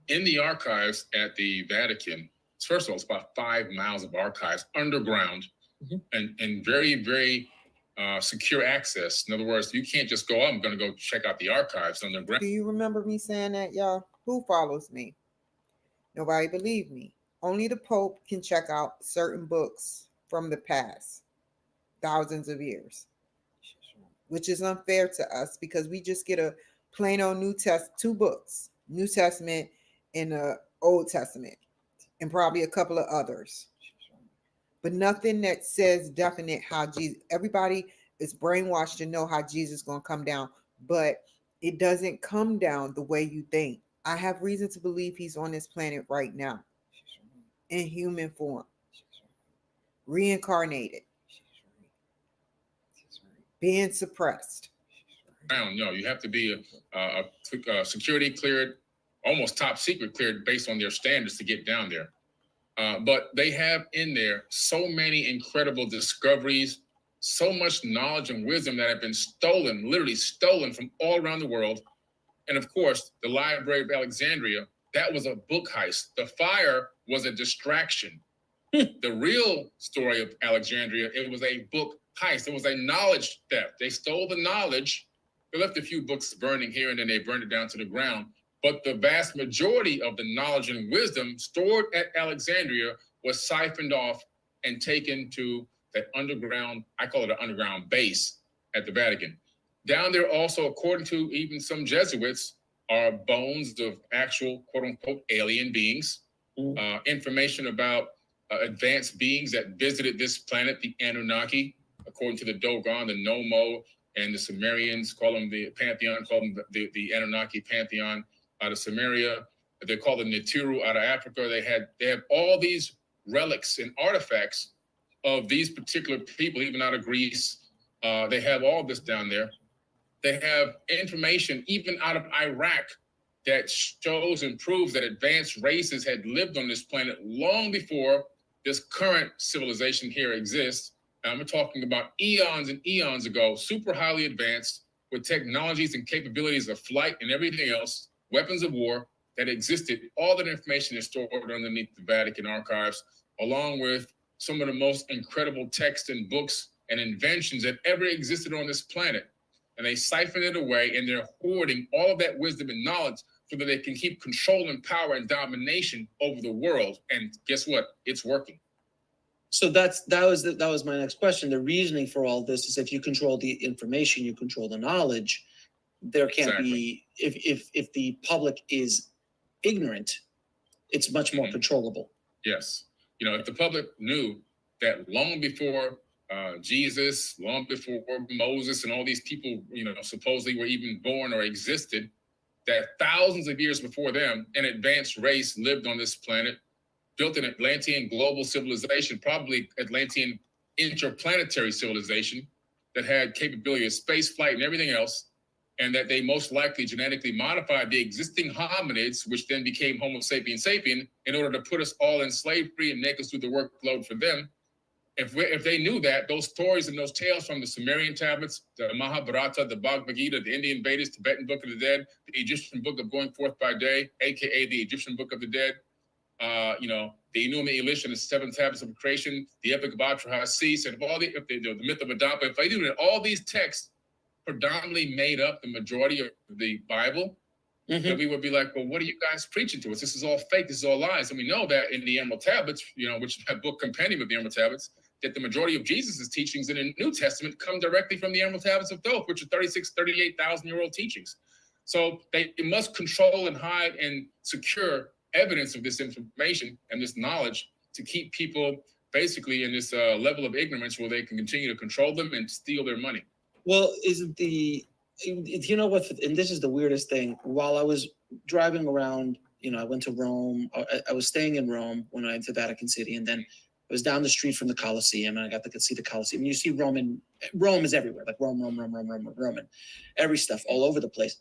In the archives at the Vatican, first of all, it's about 5 miles of archives underground, and very, very secure access. In other words, you can't just go, I'm going to go check out the archives underground. Do you remember me saying that, y'all? Who follows me? Nobody believed me. Only the Pope can check out certain books from the past, thousands of years, which is unfair to us because we just get a plain old two books, New Testament and the Old Testament, and probably a couple of others. But nothing that says definite how Jesus, everybody is brainwashed to know how Jesus is going to come down. But It doesn't come down the way you think. I have reason to believe he's on this planet right now in human form, reincarnated, being suppressed. No, you have to be a security cleared, almost top secret cleared based on their standards to get down there. But they have in there so many incredible discoveries, so much knowledge and wisdom that have been stolen, literally stolen from all around the world. And of course, the Library of Alexandria, that was a book heist. The fire was a distraction. The real story of Alexandria, it was a book heist. It was a knowledge theft. They stole the knowledge. They left a few books burning here and then they burned it down to the ground. But the vast majority of the knowledge and wisdom stored at Alexandria was siphoned off and taken to that underground, I call it an underground base at the Vatican. Down there also, according to even some Jesuits, are bones of actual quote unquote alien beings, information about advanced beings that visited this planet, the Anunnaki, according to the Dogon, the Nomo, and the Sumerians call them the Pantheon, call them the Anunnaki Pantheon out of Sumeria. They call them Nitiru out of Africa. They have all these relics and artifacts of these particular people, even out of Greece. They have all this down there. They have information even out of Iraq that shows and proves that advanced races had lived on this planet long before this current civilization here exists. And we're talking about eons and eons ago, super highly advanced with technologies and capabilities of flight and everything else, weapons of war that existed. All that information is stored underneath the Vatican archives, along with some of the most incredible texts and books and inventions that ever existed on this planet. And they siphon it away and they're hoarding all of that wisdom and knowledge so that they can keep control and power and domination over the world. And guess what? It's working. So that was my next question. The reasoning for all this is if you control the information, you control the knowledge. There can't be, if the public is ignorant, it's much more controllable. Yes. You know, if the public knew that long before Jesus, long before Moses and all these people, you know, supposedly were even born or existed, that thousands of years before them, an advanced race lived on this planet, built an Atlantean global civilization, probably Atlantean interplanetary civilization that had capability of space flight and everything else, and that they most likely genetically modified the existing hominids, which then became Homo sapiens sapien, in order to put us all in slavery and make us do the workload for them. If they knew that, those stories and those tales from the Sumerian tablets, the Mahabharata, the Bhagavad Gita, the Indian Vedas, Tibetan Book of the Dead, the Egyptian Book of Going Forth by Day, aka the Egyptian Book of the Dead, you know, the Enuma Elish and the Seven Tablets of Creation, the Epic of Atrahasis, and the myth of Adapa, if they knew that all these texts predominantly made up the majority of the Bible, then we would be like, well, what are you guys preaching to us? This is all fake. This is all lies. And we know that in the Emerald Tablets, you know, which is that book compendium of the Emerald Tablets, that the majority of Jesus's teachings in the New Testament come directly from the Emerald Tablets of Thoth, which are 38,000-year-old teachings. So they must control and hide and secure evidence of this information and this knowledge to keep people basically in this level of ignorance where they can continue to control them and steal their money. Well, you know what, and this is the weirdest thing. While I was driving around, you know, I went to Rome. I was staying in Rome when I went to Vatican City, and then I was down the street from the Colosseum, and I got to see the Colosseum. And you see Rome is everywhere, like Roman, every stuff all over the place.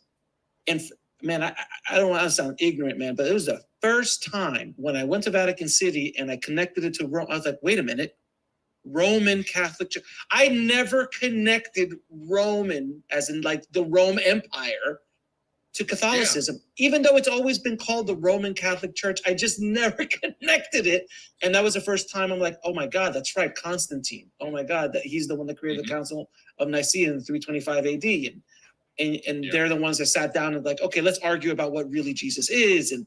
And man, I don't want to sound ignorant, man, but it was the first time when I went to Vatican City and I connected it to Rome. I was like, wait a minute. Roman Catholic Church. I never connected Roman, as in like the Rome Empire, to Catholicism. Yeah. Even though it's always been called the Roman Catholic Church, I just never connected it. And that was the first time I'm like, oh my God, that's right, Constantine. Oh my God, that he's the one that created the Council of Nicaea in 325 AD. And they're the ones that sat down and like, okay, let's argue about what really Jesus is. And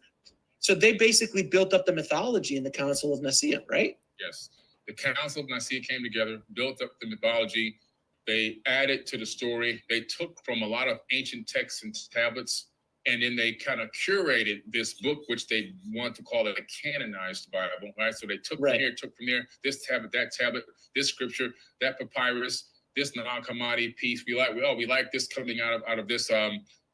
so they basically built up the mythology in the Council of Nicaea, right? Yes. The Council of Nicaea came together, built up the mythology. They added to the story. They took from a lot of ancient texts and tablets, and then they kind of curated this book, which they want to call it a canonized Bible, right? So they took from here, took from there, this tablet, that tablet, this scripture, that papyrus, this Nag Hammadi piece. We like this coming out of this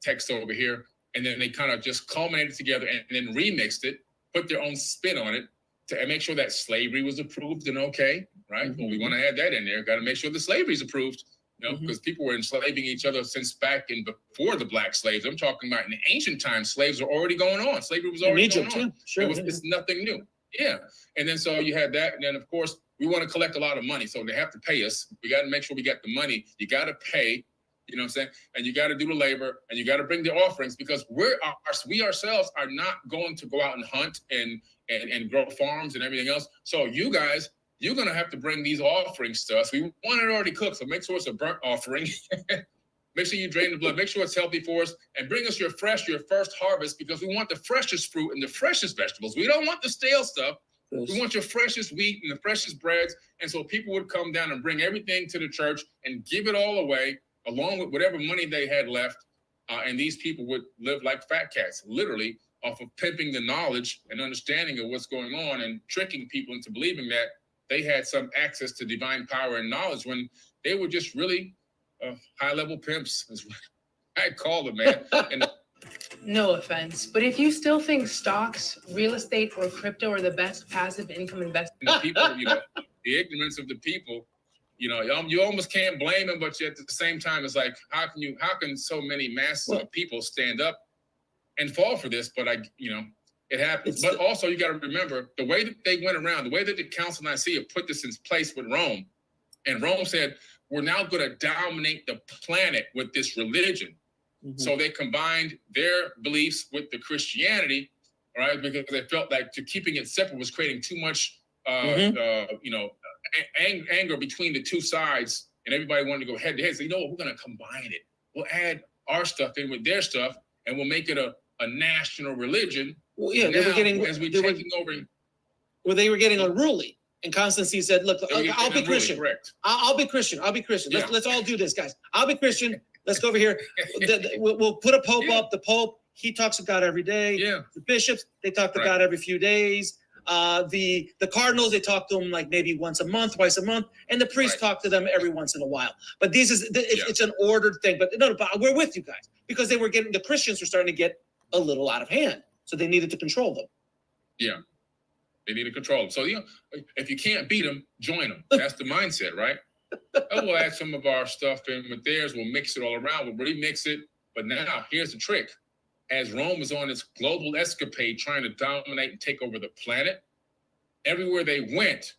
text over here, and then they kind of just culminated together and then remixed it, put their own spin on it to make sure that slavery was approved and okay, right? Well, we want to add that in there. Got to make sure the slavery is approved, you know, because people were enslaving each other since back in before the black slaves. I'm talking about in the ancient times, slaves were already going on. Slavery was already going on. Sure, It's nothing new. Yeah. And then so you had that. And then, of course, we want to collect a lot of money. So they have to pay us. We got to make sure we got the money. You got to pay, you know what I'm saying? And you got to do the labor and you got to bring the offerings because we ourselves are not going to go out and hunt and grow farms and everything else. So you guys, you're going to have to bring these offerings to us. We want it already cooked. So make sure it's a burnt offering. Make sure you drain the blood. Make sure it's healthy for us and bring us your first harvest because we want the freshest fruit and the freshest vegetables. We don't want the stale stuff. We want your freshest wheat and the freshest breads. And so people would come down and bring everything to the church and give it all away along with whatever money they had left. And these people would live like fat cats, literally off of pimping the knowledge and understanding of what's going on and tricking people into believing that they had some access to divine power and knowledge when they were just really high-level pimps, is what I call them, man. And no offense, but if you still think stocks, real estate, or crypto are the best passive income investment, the people, you know, the ignorance of the people, you know, you almost can't blame them, but yet at the same time, it's like, how can so many masses of people stand up and fall for this? But it happens. But also, you got to remember the way that they went around, the way that the Council of Nicaea put this in place with Rome, and Rome said, we're now going to dominate the planet with this religion. So they combined their beliefs with the Christianity, right? Because they felt like keeping it separate was creating too much, anger between the two sides, and everybody wanted to go head to head. So, you know what, we're going to combine it. We'll add our stuff in with their stuff, and we'll make it a national religion. Well, yeah, now, they were getting over. Well, they were getting unruly, and Constantine said, "Look, I'll be Christian. I'll be Christian. I'll be Christian. Let's all do this, guys. I'll be Christian. Let's go over here. We'll put a pope up. The pope, he talks to God every day. Yeah. The bishops, they talk to God every few days. The cardinals, they talk to them like maybe once a month, twice a month, and the priests talk to them every once in a while. But it's an ordered thing. But no, we're with you guys because the Christians were starting to get a little out of hand, so they needed to control them. Yeah, they need to control them. So if you can't beat them, join them. That's the mindset, right? We'll add some of our stuff in with theirs. We'll mix it all around. We'll remix it. But now, here's the trick. As Rome was on its global escapade trying to dominate and take over the planet, everywhere they went,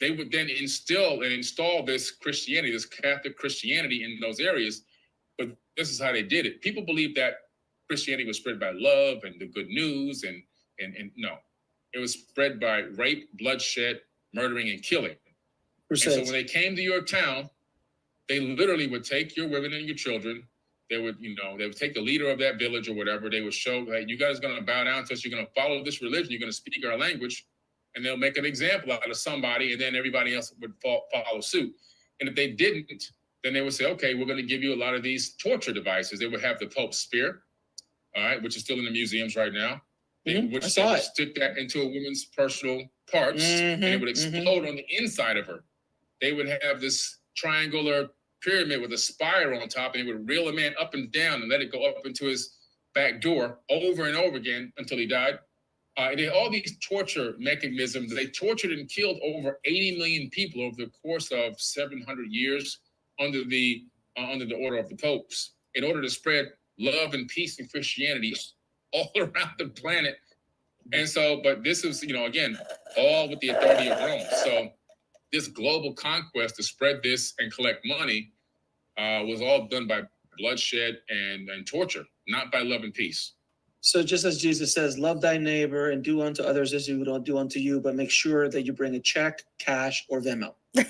they would then instill and install this Christianity, this Catholic Christianity in those areas. But this is how they did it. People believed that Christianity was spread by love and the good news. And no, it was spread by rape, bloodshed, murdering, and killing. And so when they came to your town, they literally would take your women and your children. They would take the leader of that village or whatever. They would show, hey, you guys are going to bow down to us. You're going to follow this religion. You're going to speak our language. And they'll make an example out of somebody. And then everybody else would follow suit. And if they didn't, then they would say, okay, we're going to give you a lot of these torture devices. They would have the Pope's spear, all right, which is still in the museums right now. They would stick that into a woman's personal parts, and it would explode on the inside of her. They would have this triangular pyramid with a spire on top, and it would reel a man up and down and let it go up into his back door over and over again until he died. And they had all these torture mechanisms. They tortured and killed over 80 million people over the course of 700 years under the order of the popes in order to spread love and peace and Christianity all around the planet. And so, but this is, again, all with the authority of Rome. So this global conquest to spread this and collect money was all done by bloodshed and torture, not by love and peace. So just as Jesus says, love thy neighbor and do unto others as you don't do unto you, but make sure that you bring a check, cash, or Venmo. I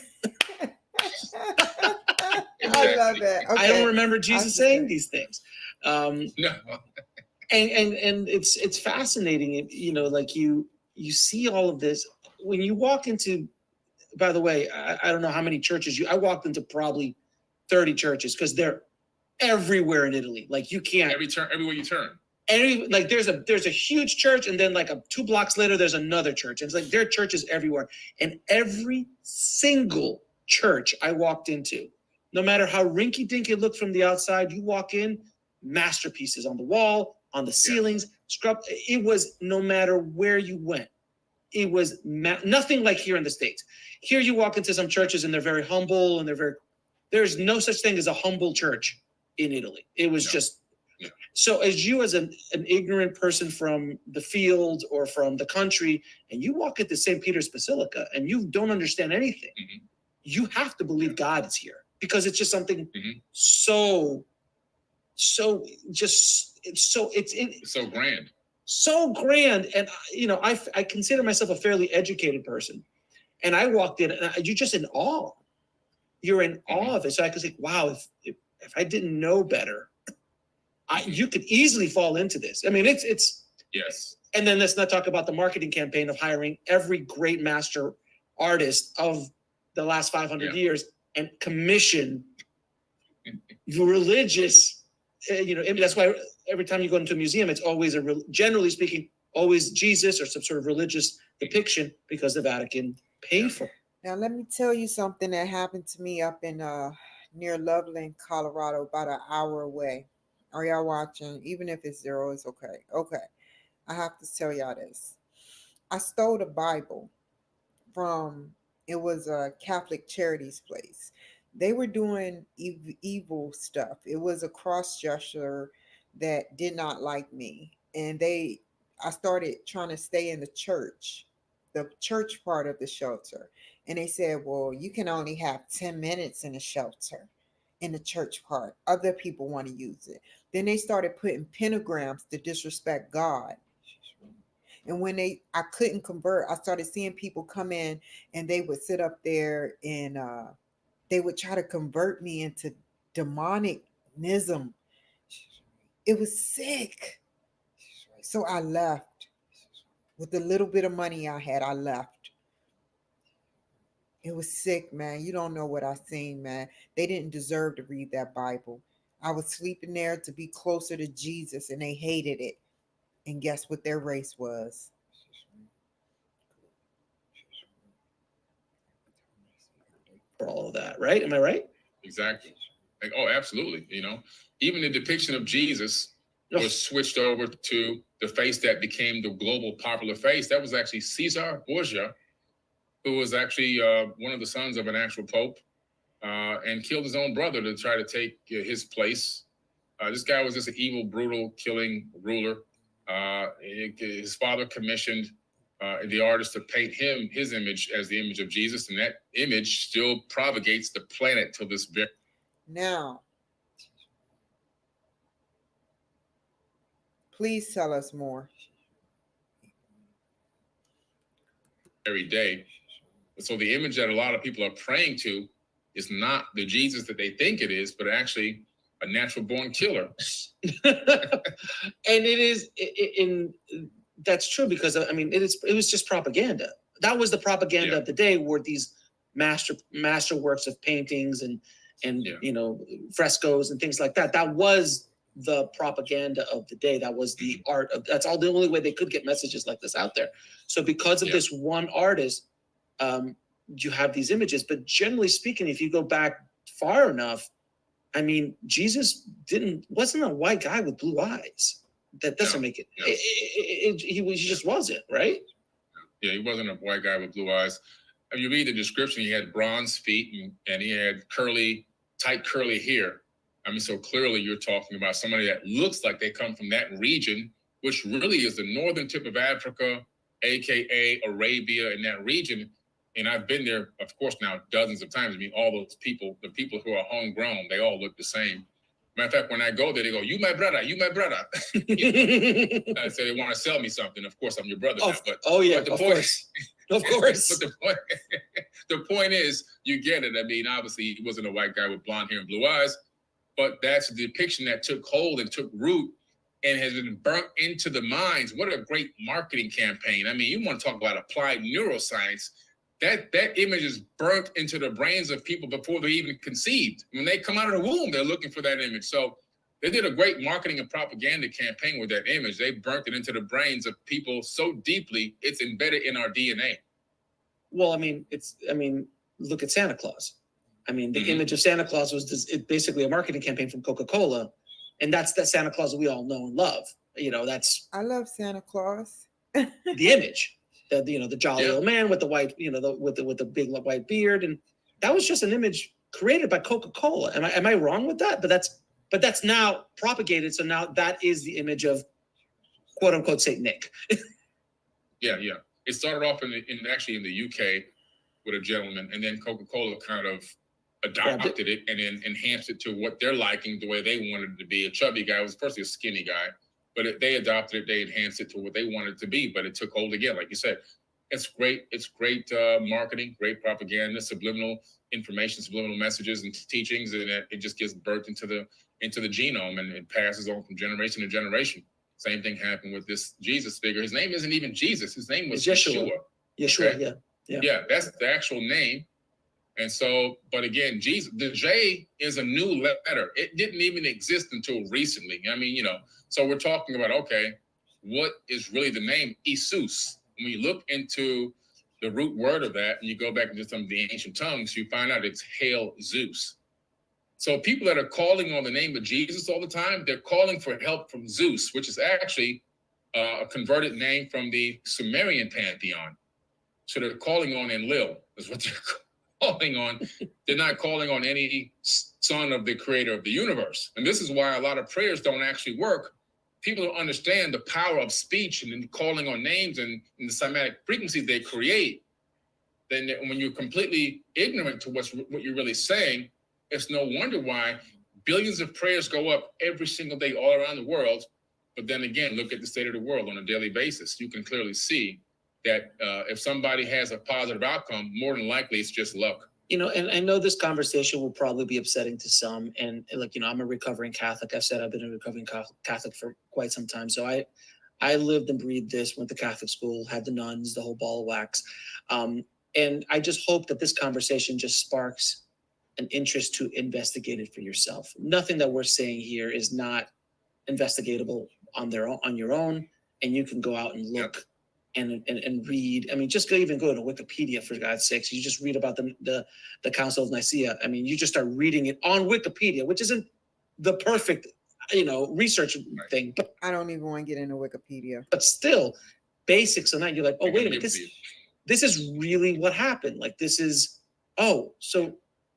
love that. Okay. I don't remember Jesus saying these things. No. And it's fascinating, like you see all of this when you walk into. By the way, I don't know how many churches I walked into probably 30 churches because they're everywhere in Italy. Like you can't everywhere you turn. There's a huge church, and then 2 blocks later there's another church. And it's like there are churches everywhere, and every single church I walked into, no matter how rinky-dink it looked from the outside, you walk in, masterpieces on the wall, on the ceilings, scrub. It was no matter where you went. It was nothing like here in the States. Here you walk into some churches and they're very humble and there's no such thing as a humble church in Italy. It was just, so as you as an ignorant person from the field or from the country, and you walk into St. Peter's Basilica and you don't understand anything, you have to believe God is here because it's just something so grand. So grand. And, I consider myself a fairly educated person. And I walked in and you're just in awe. You're in awe of it. So I could say, wow, if I didn't know better, you could easily fall into this. I mean, it's. Yes. And then let's not talk about the marketing campaign of hiring every great master artist of the last 500 years and commission religious, that's why every time you go into a museum, it's always generally speaking, always Jesus or some sort of religious depiction because the Vatican paid for it. Now, let me tell you something that happened to me up in near Loveland, Colorado, about an hour away. Are y'all watching? Even if it's 0, it's okay. Okay. I have to tell y'all this. I stole the Bible from, it was a Catholic Charities place. They were doing evil stuff. It was a cross-dresser that did not like me. And I started trying to stay in the church part of the shelter. And they said, well, you can only have 10 minutes in the shelter, in the church part. Other people want to use it. Then they started putting pentagrams to disrespect God. And when I couldn't convert, I started seeing people come in and they would sit up there and they would try to convert me into demonism. It was sick. So I left. With the little bit of money I had, I left. It was sick, man. You don't know what I seen, man. They didn't deserve to read that Bible. I was sleeping there to be closer to Jesus, and they hated it. And guess what their race was? For all of that, right? Am I right? Exactly. Absolutely. Even the depiction of Jesus was switched over to the face that became the global popular face. That was actually Caesar Borgia, who was actually one of the sons of an actual pope and killed his own brother to try to take his place. This guy was just an evil, brutal, killing ruler. His father commissioned the artist to paint his image as the image of Jesus, and that image still propagates the planet till this very. Now, please tell us more. Every day. So the image that a lot of people are praying to is not the Jesus that they think it is, but actually a natural born killer. And it is that's true because it was just propaganda. That was the propaganda of the day, were these master works of paintings and frescoes and things like that. That was the propaganda of the day. That was the art of. That's the only way they could get messages like this out there. So because of this one artist, you have these images. But generally speaking, if you go back far enough, Jesus wasn't a white guy with blue eyes. That doesn't make it. He just wasn't, right? Yeah, he wasn't a white guy with blue eyes. If you read the description, he had bronze feet and he had tight curly hair. So clearly you're talking about somebody that looks like they come from that region, which really is the northern tip of Africa, aka Arabia, in that region. And I've been there, of course, now dozens of times. All those people, the people who are homegrown, they all look the same. Matter of fact, when I go there, they go, "You my brother, you my brother." I say they want to sell me something. Of course, I'm your brother now. But of the course. Of course. But the point is, you get it. Obviously, he wasn't a white guy with blonde hair and blue eyes, but that's a depiction that took hold and took root and has been burnt into the minds. What a great marketing campaign. You want to talk about applied neuroscience. That image is burnt into the brains of people before they even conceived. When they come out of the womb, they're looking for that image. So they did a great marketing and propaganda campaign with that image. They burnt it into the brains of people so deeply, it's embedded in our DNA. Well, look at Santa Claus. The image of Santa Claus was basically a marketing campaign from Coca-Cola And that's the Santa Claus that we all know and love. You know, that's I love Santa Claus. the image, the jolly old man with the white, with the big white beard, and that was just an image created by Coca-Cola. Am I wrong with that? But that's now propagated. So now that is the image of quote unquote Saint Nick. Yeah. It started off in the UK with a gentleman, and then Coca-Cola kind of adopted it and then enhanced it to what they're liking, the way they wanted it to be. A chubby guy. It was first a skinny guy, but they adopted it. They enhanced it to what they wanted it to be, but it took hold again. Like you said, it's great. It's great marketing, great propaganda, subliminal information, subliminal messages and teachings, and it just gives birth into the genome, and it passes on from generation to generation. Same thing happened with this Jesus figure. His name isn't even Jesus. His name was Yeshua. Yeshua, okay? yeah. Yeah, that's the actual name. And so, but again, Jesus, the J is a new letter. It didn't even exist until recently. I mean, so we're talking about, okay, what is really the name? Isus. When you look into the root word of that, and you go back into some of the ancient tongues, you find out it's Hail Zeus. So people that are calling on the name of Jesus all the time, they're calling for help from Zeus, which is actually a converted name from the Sumerian pantheon. So they're calling on Enlil, is what they're calling on. They're not calling on any son of the creator of the universe. And this is why a lot of prayers don't actually work. People don't understand the power of speech and then calling on names and the somatic frequencies they create. Then when you're completely ignorant to what you're really saying, it's no wonder why billions of prayers go up every single day all around the world. But then again, look at the state of the world on a daily basis. You can clearly see that if somebody has a positive outcome, more than likely it's just luck. And I know this conversation will probably be upsetting to some. And I'm a recovering Catholic. I've said I've been a recovering Catholic for quite some time. So I lived and breathed this, went to Catholic school, had the nuns, the whole ball of wax. And I just hope that this conversation just sparks an interest to investigate it for yourself. Nothing that we're saying here is not investigatable on your own. And you can go out and look and read. I mean, just even go to Wikipedia, for God's sakes. You just read about the Council of Nicaea. I mean, you just start reading it on Wikipedia, which isn't the perfect, research thing. But I don't even want to get into Wikipedia. But still, basics on that, you're like, oh, wait a minute, this is really what happened. Like, this is, so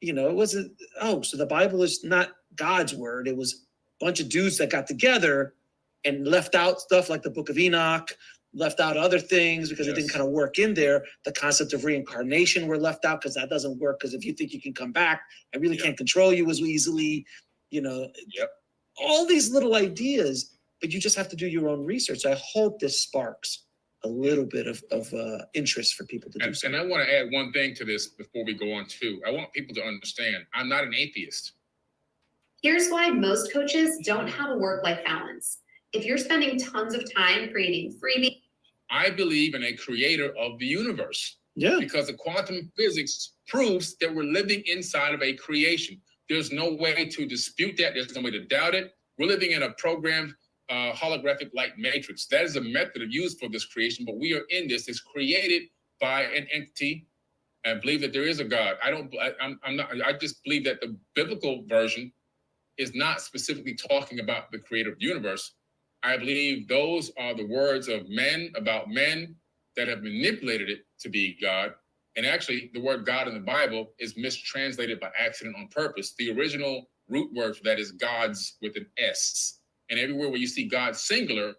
it wasn't, so the Bible is not God's word. It was a bunch of dudes that got together and left out stuff like the Book of Enoch, left out other things because it didn't kind of work in there. The concept of reincarnation were left out because that doesn't work, because if you think you can come back, I really can't control you as easily, all these little ideas, but you just have to do your own research. I hope this sparks a little bit of interest for people to do so. And I want to add one thing to this before we go on too. I want people to understand, I'm not an atheist. Here's why most coaches don't have a work-life balance. If you're spending tons of time creating freebies, I believe in a creator of the universe. Yeah. Because the quantum physics proves that we're living inside of a creation. There's no way to dispute that. There's no way to doubt it. We're living in a programmed holographic light matrix. That is a method used for this creation, but we are in this. It's created by an entity. I believe that there is a God. I just believe that the biblical version is not specifically talking about the creator of the universe. I believe those are the words of men about men that have manipulated it to be God. And actually, the word God in the Bible is mistranslated by accident on purpose. The original root word for that is gods with an S. And everywhere where you see God singular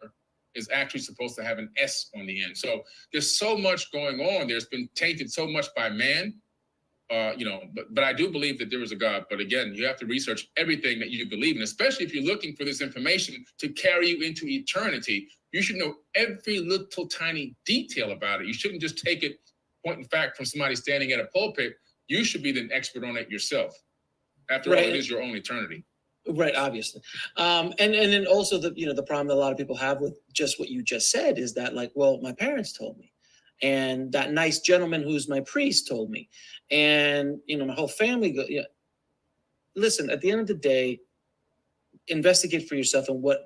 is actually supposed to have an S on the end. So there's so much going on. There's been tainted so much by man. But I do believe that there is a God. But again, you have to research everything that you believe in, especially if you're looking for this information to carry you into eternity. You should know every little tiny detail about it. You shouldn't just take it point in fact from somebody standing at a pulpit. You should be the expert on it yourself. After all, it is your own eternity. Right, obviously. And then also the problem that a lot of people have with just what you just said is that, like, well, my parents told me. And that nice gentleman who's my priest told me, and my whole family. Listen, at the end of the day, investigate for yourself and what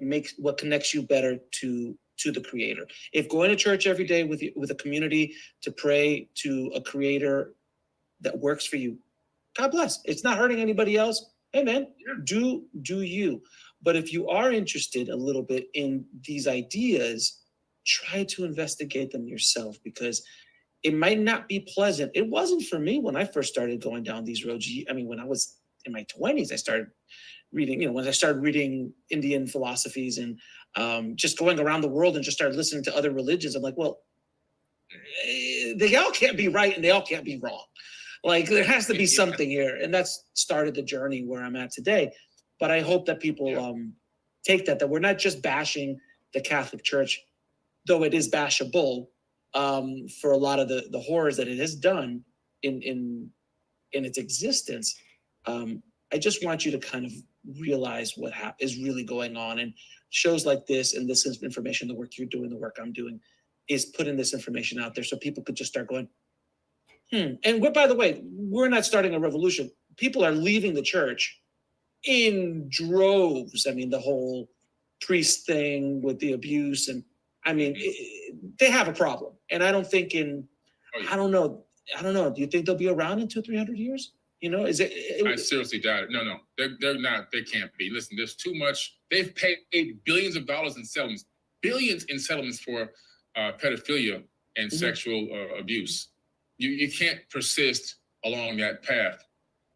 connects you better to the Creator. If going to church every day with a community to pray to a Creator that works for you, God bless. It's not hurting anybody else. Hey man, do you. But if you are interested a little bit in these ideas, try to investigate them yourself, because it might not be pleasant. It wasn't for me when I first started going down these roads. I mean, when I was in my 20s, I started reading, when I started reading Indian philosophies and just going around the world and just started listening to other religions. I'm like, well, they all can't be right and they all can't be wrong. Like, there has to be something here. And that's started the journey where I'm at today. But I hope that people take that we're not just bashing the Catholic Church, though it is bashable for a lot of the horrors that it has done in its existence. I just want you to kind of realize what is really going on. And shows like this and this information, the work you're doing, the work I'm doing, is putting this information out there so people could just start going, And by the way, we're not starting a revolution. People are leaving the church in droves. I mean, the whole priest thing with the abuse, and I mean, they have a problem. And I don't think I don't know. Do you think they'll be around in 200-300 years? Is it? I seriously doubt it. No, they're not. They can't be. Listen, there's too much. They've paid billions of dollars in settlements, billions in settlements for pedophilia and sexual abuse. You can't persist along that path,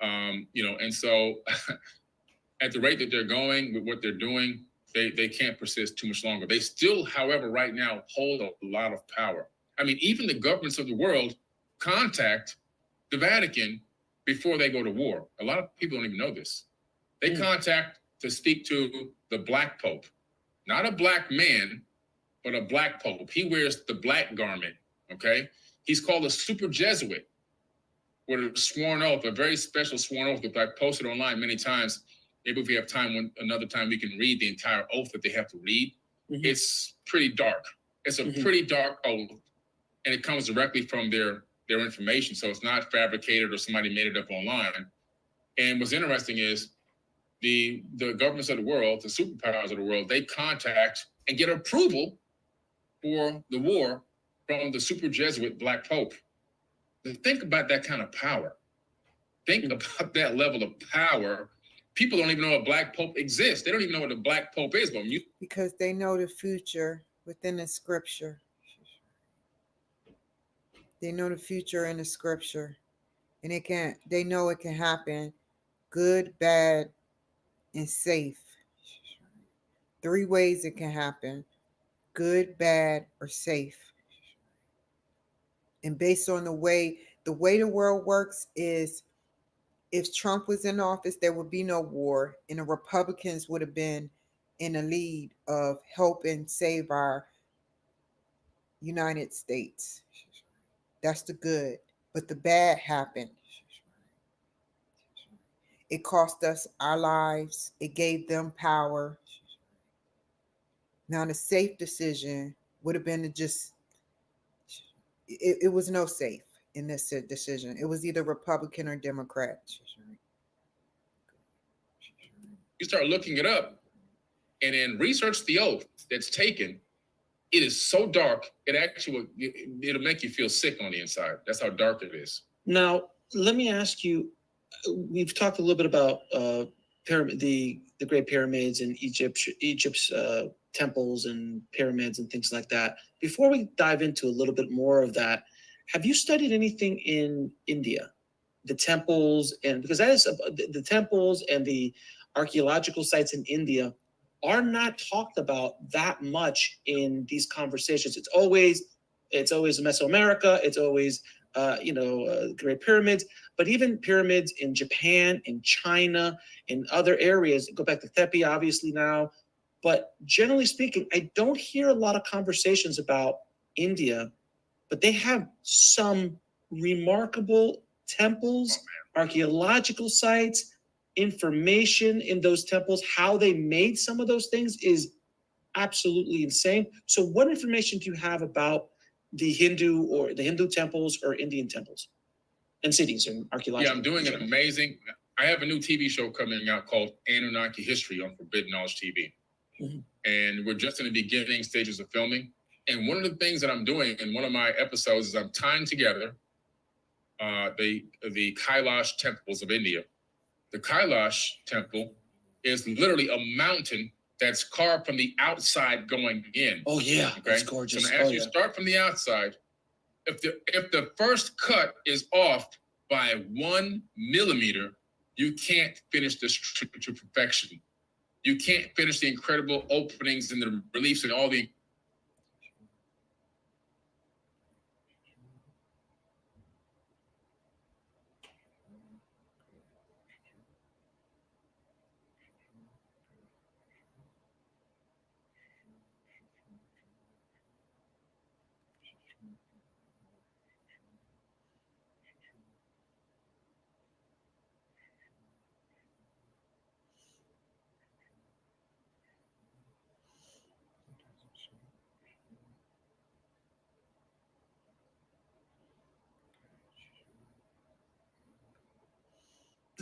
and so at the rate that they're going with what they're doing, they can't persist too much longer. They still, however, right now hold a lot of power. I mean, even the governments of the world contact the Vatican before they go to war. A lot of people don't even know this. They contact to speak to the Black Pope, not a black man, but a Black Pope. He wears the black garment, okay? He's called a super Jesuit with a sworn oath, a very special sworn oath that I posted online many times. Maybe if we have time, another time we can read the entire oath that they have to read. It's pretty dark. It's a pretty dark oath, and it comes directly from their information. So it's not fabricated or somebody made it up online. And what's interesting is the governments of the world, the superpowers of the world, they contact and get approval for the war from the super Jesuit Black Pope. Think about that kind of power. Think about that level of power. People don't even know a Black Pope exists. They don't even know what a Black Pope is. But because they know the future within the scripture. They know the future in the scripture, and they know it can happen good, bad, and safe. 3 ways it can happen: good, bad, or safe. And based on the way the world works is, if Trump was in office, there would be no war, and the Republicans would have been in the lead of helping save our United States. That's the good. But the bad happened. It cost us our lives. It gave them power. Now, the safe decision would have been to just, it was no safe in this decision. It was either Republican or Democrat. you start looking it up and then research the oath that's taken, it is so dark, it'll make you feel sick on the inside. That's how dark it is. Now, let me ask you, we've talked a little bit about the Great Pyramids and Egypt's temples and pyramids and things like that. Before we dive into a little bit more of that, have you studied anything in India? The temples, and because that is the temples and the archaeological sites in India are not talked about that much in these conversations. It's always Mesoamerica. It's always Great Pyramids, but even pyramids in Japan, in China, in other areas. Go back to Tepe, obviously now, but generally speaking, I don't hear a lot of conversations about India, but they have some remarkable temples, archaeological sites, information in those temples. How they made some of those things is absolutely insane. So what information do you have about the Hindu temples or Indian temples and cities and archaeological? Yeah, I'm doing an amazing, I have a new TV show coming out called Anunnaki History on Forbidden Knowledge TV. And we're just in the beginning stages of filming. And one of the things that I'm doing in one of my episodes is I'm tying together the Kailash temples of India. The Kailash temple is literally a mountain that's carved from the outside going in. Oh yeah, Okay, that's gorgeous. So now as you start from the outside, if the first cut is off by 1 millimeter, you can't finish this to perfection. You can't finish the incredible openings and the reliefs and all the.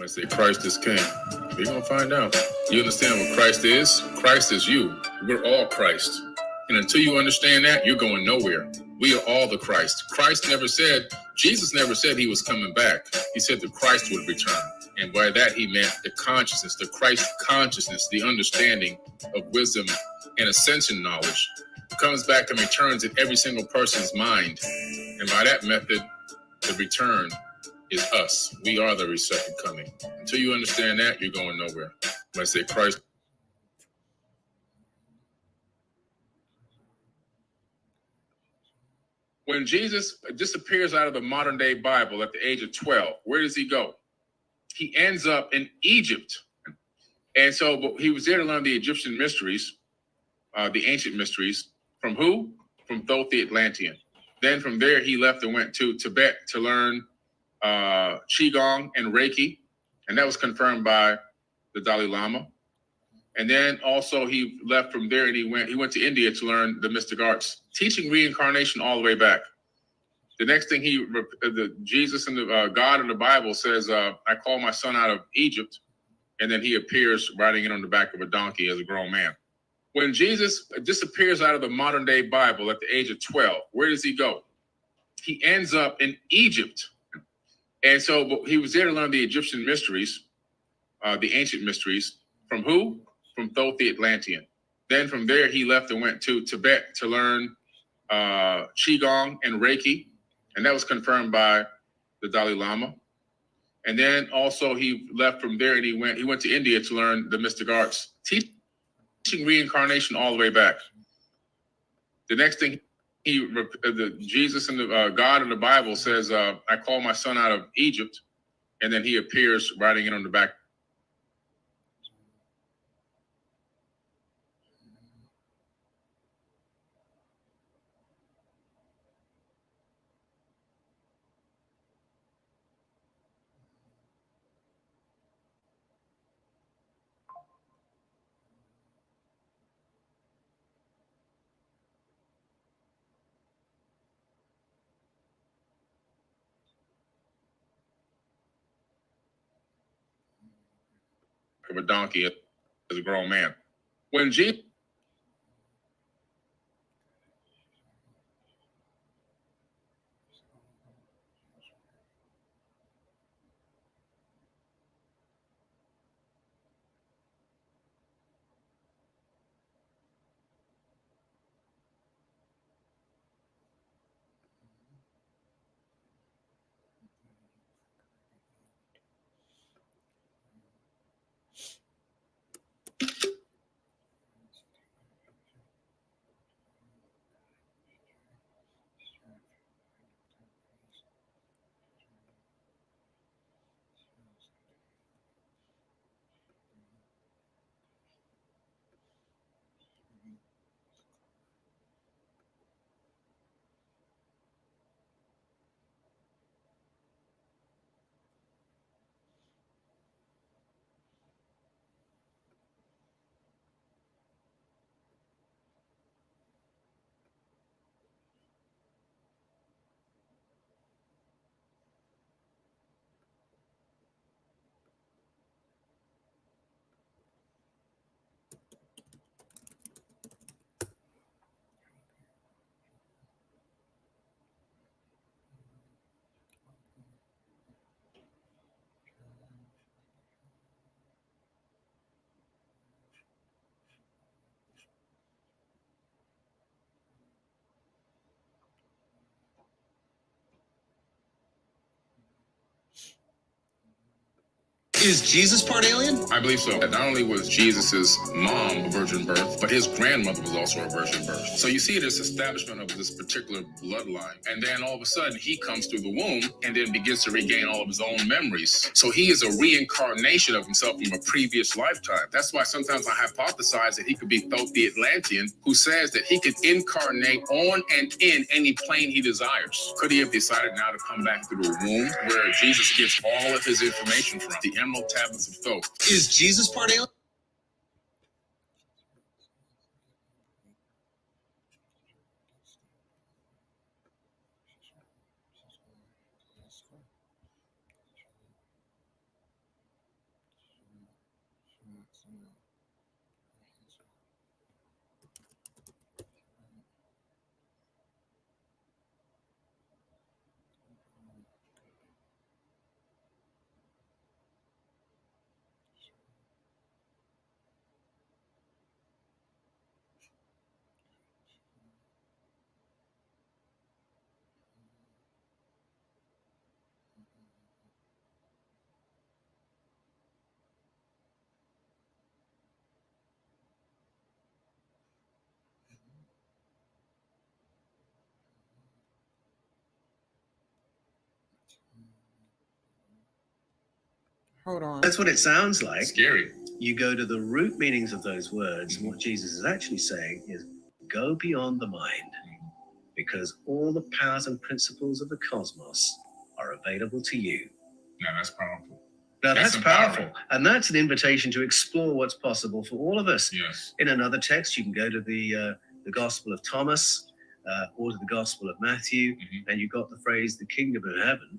I say Christ is king. You're gonna find out. You understand what Christ is? Christ is you. We're all Christ. And until you understand that, you're going nowhere. We are all the Christ. Jesus never said he was coming back. He said the Christ would return. And by that he meant the consciousness, the Christ consciousness, the understanding of wisdom and ascension knowledge comes back and returns in every single person's mind. And by that method, the return is us. We are the second coming. Until you understand that, you're going nowhere. When I say Christ. When Jesus disappears out of the modern day Bible at the age of 12, where does he go? He ends up in Egypt. And so he was there to learn the Egyptian mysteries, the ancient mysteries. From who? From Thoth the Atlantean. Then from there, he left and went to Tibet to learn Qigong and Reiki, and that was confirmed by the Dalai Lama. And then also he left from there and he went to India to learn the mystic arts, teaching reincarnation all the way back. The next thing Jesus and the God in the Bible says, I call my son out of Egypt, and then he appears riding it on the back of a donkey as a grown man. When Jesus disappears out of the modern day Bible at the age of 12, where does he go? He ends up in Egypt. And so he was there to learn the Egyptian mysteries, the ancient mysteries. From who? From Thoth the Atlantean. Then from there, he left and went to Tibet to learn Qigong and Reiki. And that was confirmed by the Dalai Lama. And then also he left from there and he went to India to learn the mystic arts, teaching reincarnation all the way back. The next thing Jesus and the God in the Bible says, I call my son out of Egypt, and then he appears riding it on the back. Of a donkey as a grown man. When Jesus Is Jesus part alien? I believe so. Not only was Jesus's mom a virgin birth, but his grandmother was also a virgin birth. So you see this establishment of this particular bloodline. And then all of a sudden he comes through the womb and then begins to regain all of his own memories. So he is a reincarnation of himself from a previous lifetime. That's why sometimes I hypothesize that he could be Thoth the Atlantean, who says that he could incarnate on and in any plane he desires. Could he have decided now to come back through the womb where Jesus gets all of his information from? The Emerald Tablets of Thoth. Is Jesus part alien? Hold on. That's what it sounds like. Scary. You go to the root meanings of those words, and what Jesus is actually saying is go beyond the mind, because all the powers and principles of the cosmos are available to you. Now that's powerful. Now that's empowering. powerful. And that's an invitation to explore what's possible for all of us. Yes. In another text, you can go to the Gospel of Thomas or to the Gospel of Matthew, and you've got the phrase, the kingdom of heaven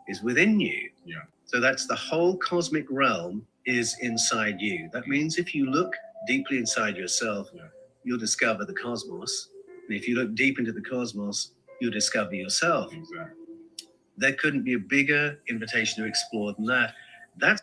is within you. Yeah. So that's the whole cosmic realm is inside you. That means if you look deeply inside yourself, you'll discover the cosmos. And if you look deep into the cosmos, you'll discover yourself. Exactly. There couldn't be a bigger invitation to explore than that. That's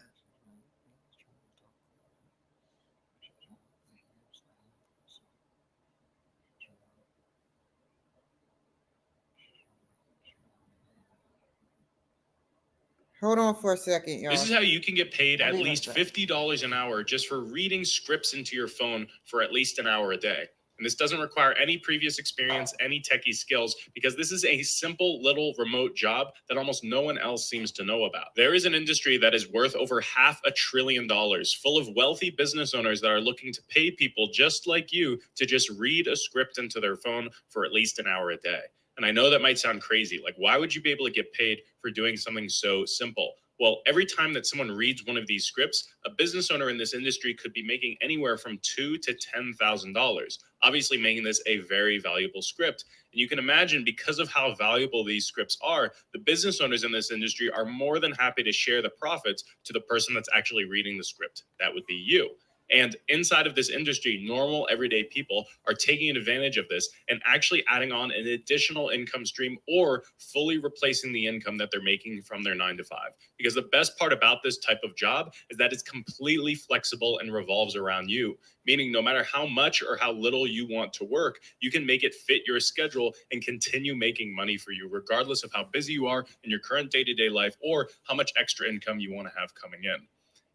Hold on for a second, y'all. This is how you can get paid I'll at be right least back. $50 an hour just for reading scripts into your phone for at least an hour a day. And this doesn't require any previous experience, any techie skills, because this is a simple little remote job that almost no one else seems to know about. There is an industry that is worth over $500 billion, full of wealthy business owners that are looking to pay people just like you to just read a script into their phone for at least an hour a day. And I know that might sound crazy. Like, why would you be able to get paid for doing something so simple? Well, every time that someone reads one of these scripts, a business owner in this industry could be making anywhere from $2,000 to $10,000, obviously making this a very valuable script. And you can imagine, because of how valuable these scripts are, the business owners in this industry are more than happy to share the profits to the person that's actually reading the script. That would be you. And inside of this industry, normal everyday people are taking advantage of this and actually adding on an additional income stream or fully replacing the income that they're making from their 9 to 5. Because the best part about this type of job is that it's completely flexible and revolves around you, meaning no matter how much or how little you want to work, you can make it fit your schedule and continue making money for you, regardless of how busy you are in your current day-to-day life or how much extra income you want to have coming in.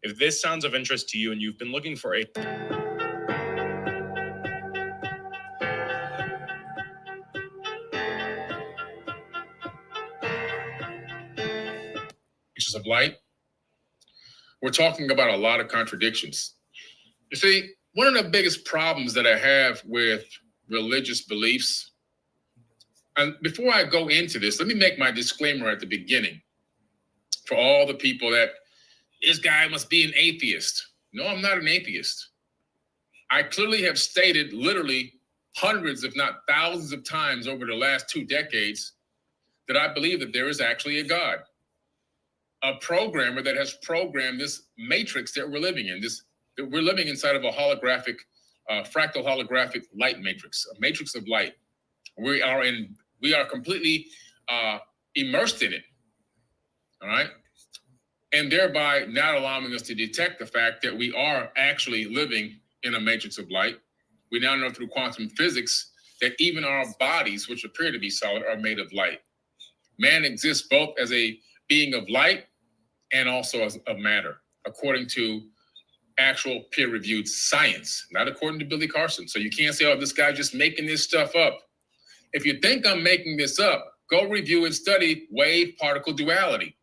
If this sounds of interest to you and you've been looking for a Pictures of light. We're talking about a lot of contradictions. You see, one of the biggest problems that I have with religious beliefs, and before I go into this, let me make my disclaimer at the beginning for all the people that this guy must be an atheist. No, I'm not an atheist. I clearly have stated literally hundreds, if not thousands of times over the last 2 decades that I believe that there is actually a God, a programmer that has programmed this matrix that we're living in. That we're living inside of a holographic, fractal holographic light matrix, a matrix of light. We are completely immersed in it. All right. And thereby not allowing us to detect the fact that we are actually living in a matrix of light. We now know through quantum physics that even our bodies, which appear to be solid, are made of light. Man exists both as a being of light and also as of matter. according to actual peer-reviewed science, not according to Billy Carson. So you can't say, oh, this guy's just making this stuff up. If you think I'm making this up, go review and study wave-particle duality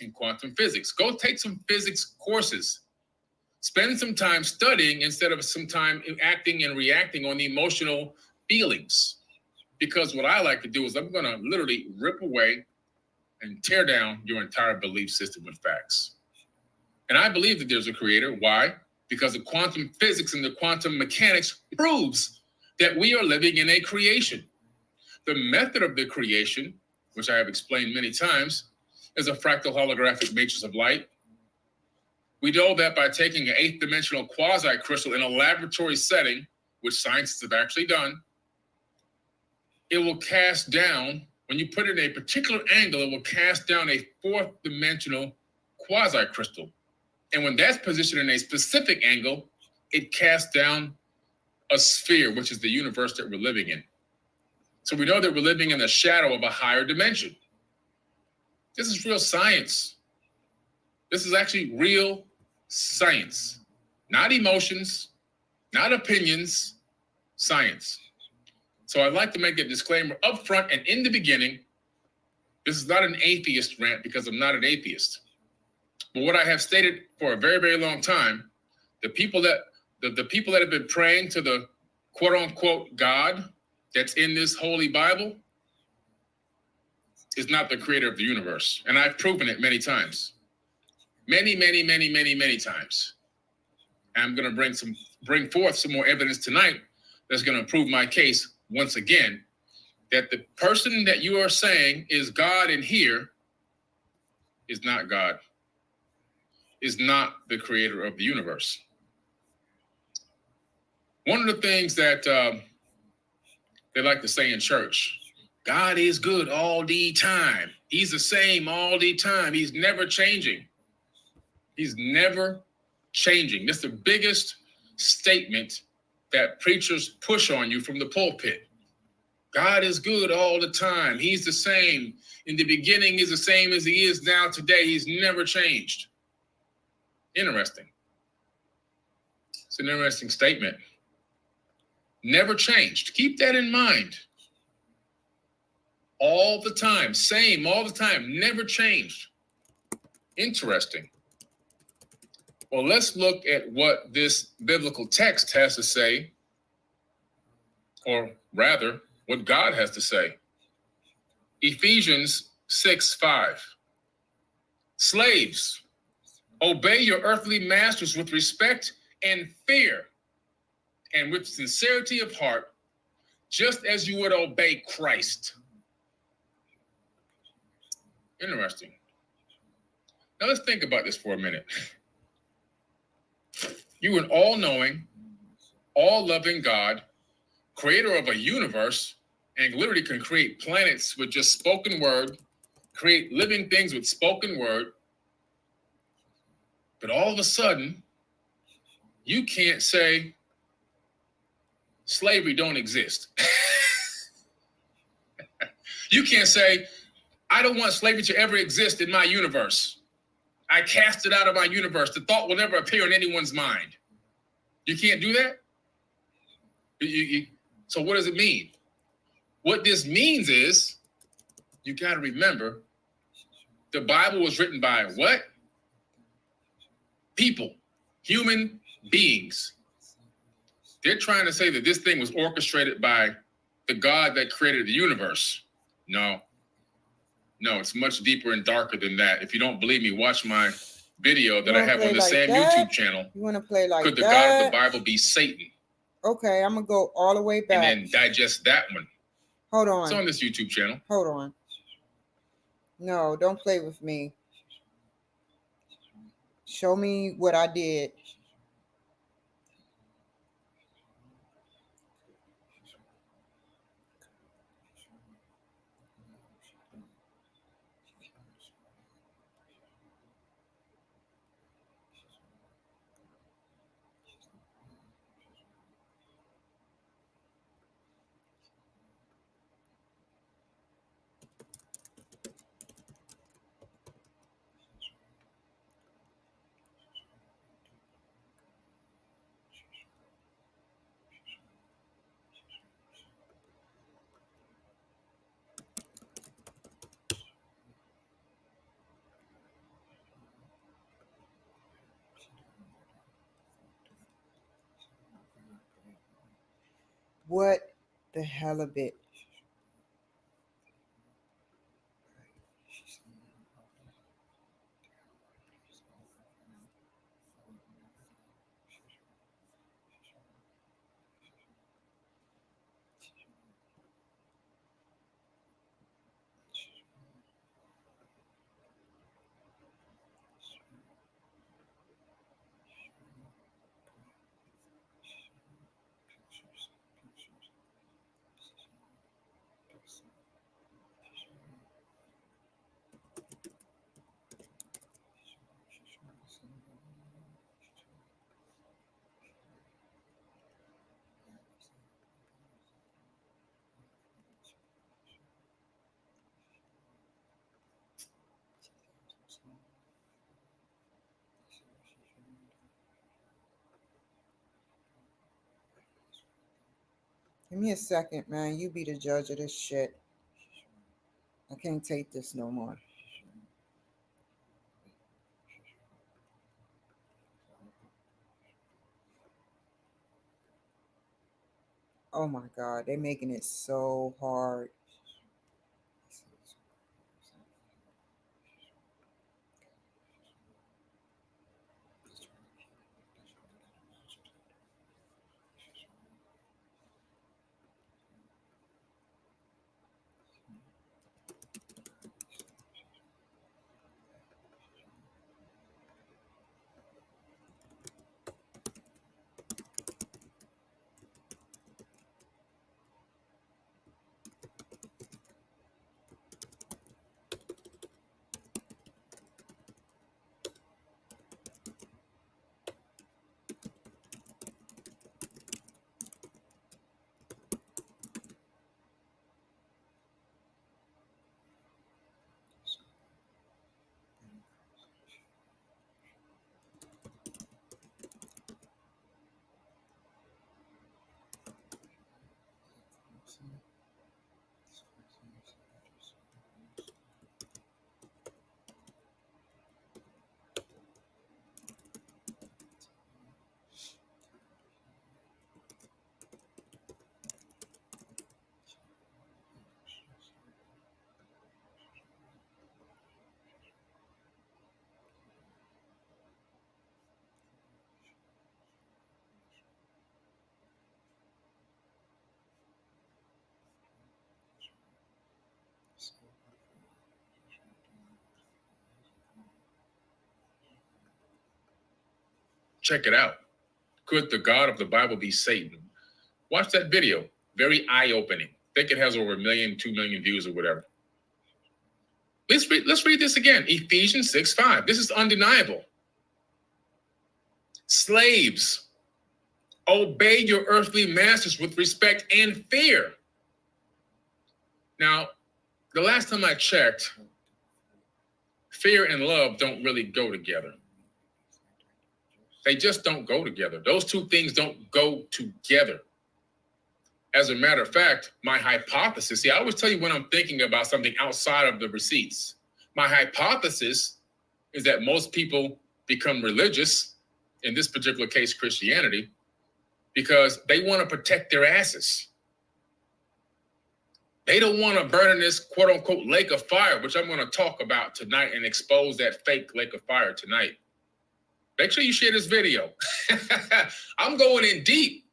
in quantum physics. Go take some physics courses. Spend some time studying instead of some time acting and reacting on the emotional feelings. Because what I like to do is I'm going to literally rip away and tear down your entire belief system with facts. And I believe that there's a creator. Why? Because the quantum physics and the quantum mechanics proves that we are living in a creation. The method of the creation, which I have explained many times, is a fractal holographic matrix of light. We know that by taking an 8th dimensional quasi-crystal in a laboratory setting, which scientists have actually done, it will cast down, when you put it in a particular angle, it will cast down a 4th dimensional quasi-crystal. And when that's positioned in a specific angle, it casts down a sphere, which is the universe that we're living in. So we know that we're living in the shadow of a higher dimension. This is real science. This is actually real science, not emotions, not opinions, science. So I'd like to make a disclaimer up front and in the beginning. This is not an atheist rant because I'm not an atheist. But what I have stated for a very, very long time, the people that have been praying to the quote unquote God that's in this holy Bible is not the creator of the universe. And I've proven it many times. Many, many, many, many, many times. And I'm going to bring forth some more evidence tonight that's going to prove my case once again, that the person that you are saying is God in here is not God, is not the creator of the universe. One of the things that they like to say in church, God is good all the time. He's the same all the time. He's never changing. He's never changing. That's the biggest statement that preachers push on you from the pulpit. God is good all the time. He's the same. In the beginning, he's the same as he is now today. He's never changed. Interesting. It's an interesting statement. Never changed. Keep that in mind. All the time. Same all the time. Never changed. Interesting. Well, let's look at what this biblical text has to say, or rather, what God has to say. Ephesians 6:5. Slaves, obey your earthly masters with respect and fear, and with sincerity of heart, just as you would obey Christ. Interesting. Now let's think about this for a minute. You an all-knowing, all-loving God, creator of a universe, and literally can create planets with just spoken word, create living things with spoken word. But all of a sudden, you can't say slavery don't exist. You can't say, I don't want slavery to ever exist in my universe. I cast it out of my universe. The thought will never appear in anyone's mind. You can't do that? So what does it mean? What this means is, you got to remember, the Bible was written by what? People, human beings. They're trying to say that this thing was orchestrated by the God that created the universe. No, it's much deeper and darker than that. If you don't believe me, watch my video that I have on the same YouTube channel. You want to play like Could the that? God of the Bible be Satan? Okay, I'm going to go all the way back. And then digest that one. Hold on. It's on this YouTube channel. Hold on. No, don't play with me. Show me what I did. What the hell of it? Give me a second, man. You be the judge of this shit. I can't take this no more. Oh my God, they're making it so hard. Check it out. Could the God of the Bible be Satan? Watch that video. Very eye-opening. I think it has over 1 million, 2 million views or whatever. Let's read this again. Ephesians 6:5. This is undeniable. Slaves, obey your earthly masters with respect and fear. Now, the last time I checked, fear and love don't really go together. They just don't go together. Those two things don't go together. As a matter of fact, my hypothesis, see, I always tell you when I'm thinking about something outside of the receipts. My hypothesis is that most people become religious, in this particular case, Christianity, because they want to protect their asses. They don't want to burn in this quote unquote lake of fire, which I'm going to talk about tonight and expose that fake lake of fire tonight. Make sure you share this video. I'm going in deep.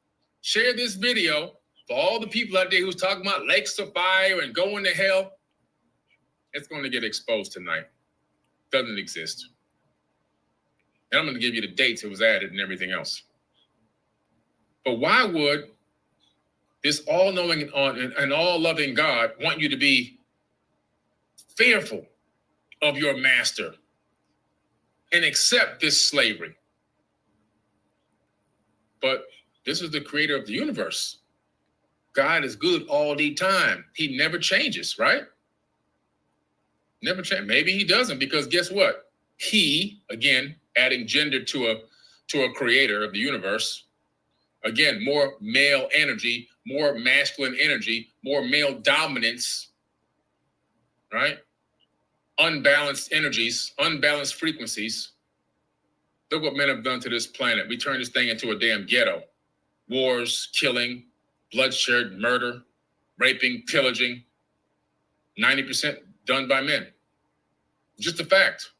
Share this video for all the people out there who's talking about lakes of fire and going to hell. It's going to get exposed tonight. Doesn't exist. And I'm going to give you the dates it was added and everything else. But why would this all-knowing and all-loving God want you to be fearful of your master and accept this slavery? But this is the creator of the universe. God is good all the time. He never changes, right? Never change. Maybe he doesn't, because guess what? He, again, adding gender to a creator of the universe, again, more male energy, more masculine energy, more male dominance, right? Unbalanced energies, unbalanced frequencies. Look what men have done to this planet. We turned this thing into a damn ghetto. Wars, killing, bloodshed, murder, raping, pillaging, 90% done by men. Just a fact.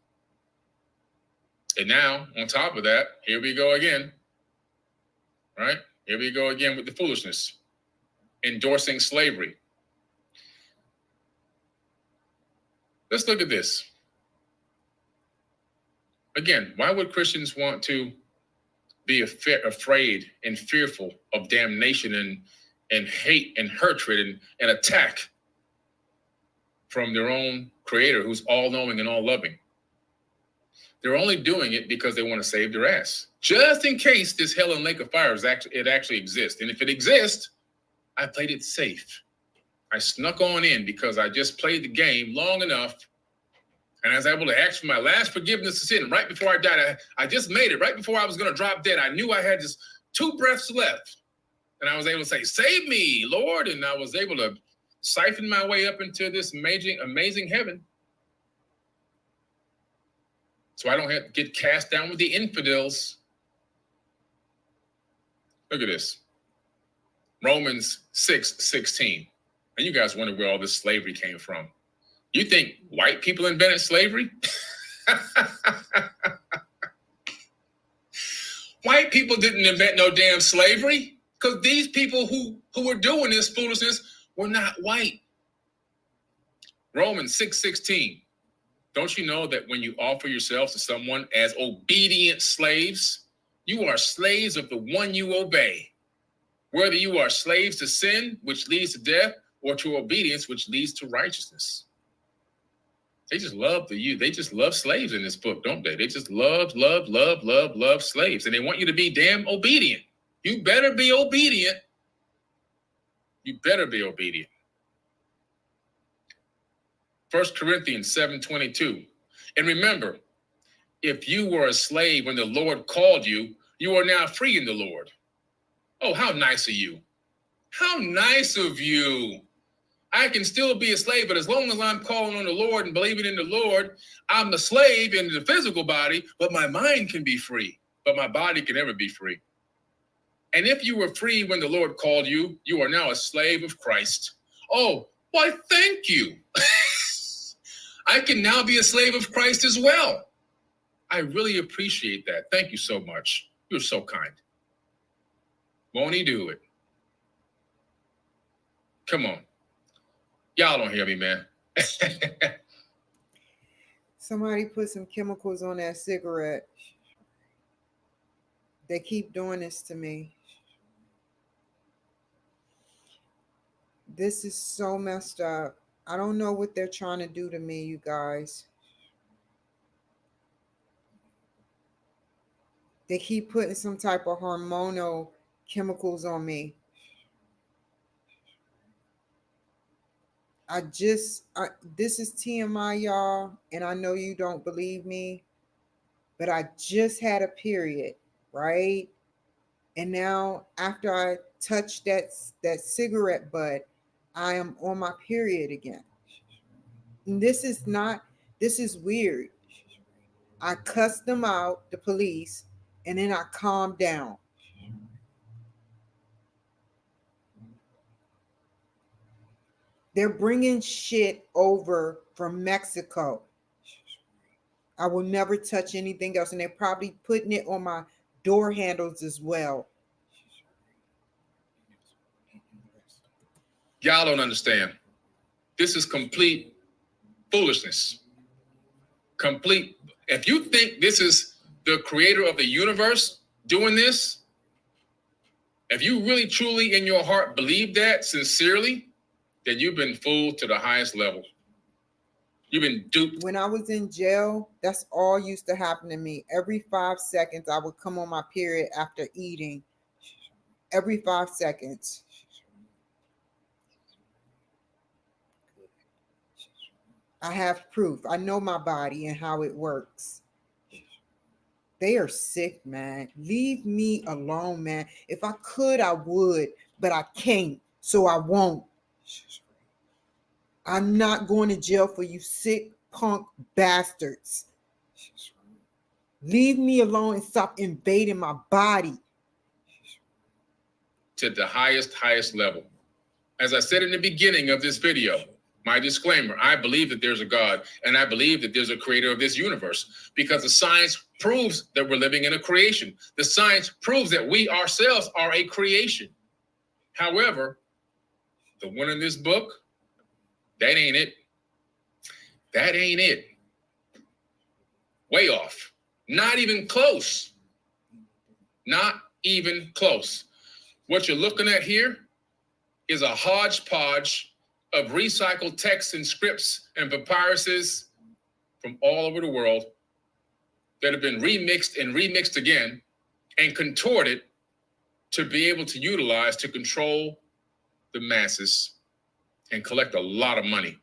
And now, on top of that, here we go again. Right? Here we go again with the foolishness. Endorsing slavery. Let's look at this. Again, why would Christians want to be afraid and fearful of damnation and hate and hatred and attack from their own creator who's all-knowing and all-loving? They're only doing it because they want to save their ass. Just in case this hell and lake of fire actually exists. And if it exists, I played it safe. I snuck on in because I just played the game long enough. And I was able to ask for my last forgiveness of sin. Right before I died, I just made it. Right before I was going to drop dead, I knew I had just 2 breaths left. And I was able to say, save me, Lord. And I was able to siphon my way up into this amazing heaven. So I don't have to get cast down with the infidels. Look at this. Romans 6:16. And you guys wonder where all this slavery came from. You think white people invented slavery? White people didn't invent no damn slavery, because these people who were doing this foolishness were not white. Romans 6:16. Don't you know that when you offer yourselves to someone as obedient slaves, you are slaves of the one you obey, whether you are slaves to sin, which leads to death, or to obedience, which leads to righteousness. They just love slaves in this book, don't they? They just love slaves. And they want you to be damn obedient. You better be obedient. You better be obedient. 1 Corinthians 7:22. And remember, if you were a slave when the Lord called you, you are now free in the Lord. Oh, how nice of you. How nice of you. I can still be a slave, but as long as I'm calling on the Lord and believing in the Lord, I'm a slave in the physical body, but my mind can be free, but my body can never be free. And if you were free when the Lord called you, you are now a slave of Christ. Oh, why, thank you. I can now be a slave of Christ as well. I really appreciate that. Thank you so much. You're so kind. Won't he do it? Come on. Y'all don't hear me, man. Somebody put some chemicals on that cigarette. They keep doing this to me. This is so messed up. I don't know what they're trying to do to me, you guys. They keep putting some type of hormonal chemicals on me. This is TMI, y'all, and I know you don't believe me, but I just had a period, right? And now after I touched that cigarette butt, I am on my period again. And this is weird. I cussed them out, the police, and then I calmed down. They're bringing shit over from Mexico. I will never touch anything else. And they're probably putting it on my door handles as well. Y'all don't understand. This is complete foolishness. Complete. If you think this is the creator of the universe doing this, if you really truly in your heart believe that sincerely, then you've been fooled to the highest level. You've been duped. When I was in jail, that's all used to happen to me. Every 5 seconds, I would come on my period after eating. Every 5 seconds. I have proof. I know my body and how it works. They are sick, man. Leave me alone, man. If I could, I would, but I can't, so I won't. I'm not going to jail for you sick punk bastards. Leave me alone and stop invading my body. to the highest level. As I said in the beginning of this video, my disclaimer, I believe that there's a God, and I believe that there's a creator of this universe, because the science proves that we're living in a creation. The science proves that we ourselves are a creation. However, the one in this book, that ain't it. That ain't it. Way off. Not even close. Not even close. What you're looking at here is a hodgepodge of recycled texts and scripts and papyruses from all over the world that have been remixed and remixed again and contorted to be able to utilize to control the masses and collect a lot of money,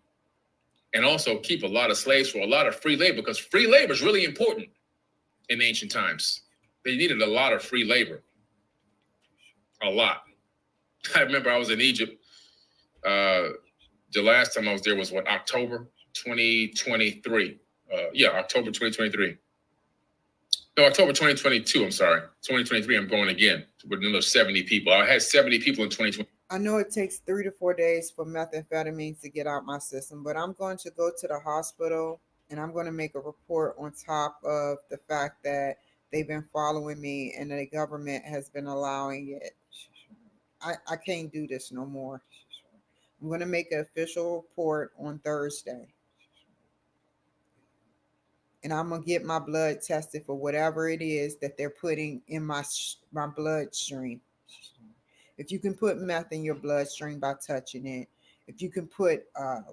and also keep a lot of slaves for a lot of free labor, because free labor is really important in ancient times. They needed a lot of free labor. A lot. I remember I was in Egypt. The last time I was there was October 2023. October 2023. No, October 2022. I'm sorry. 2023, I'm going again with another 70 people. I had 70 people in 2020. I know it takes 3 to 4 days for methamphetamine to get out my system, but I'm going to go to the hospital and I'm going to make a report on top of the fact that they've been following me and the government has been allowing it. I can't do this no more. I'm going to make an official report on Thursday. And I'm going to get my blood tested for whatever it is that they're putting in my bloodstream. If you can put meth in your bloodstream by touching it, if you can put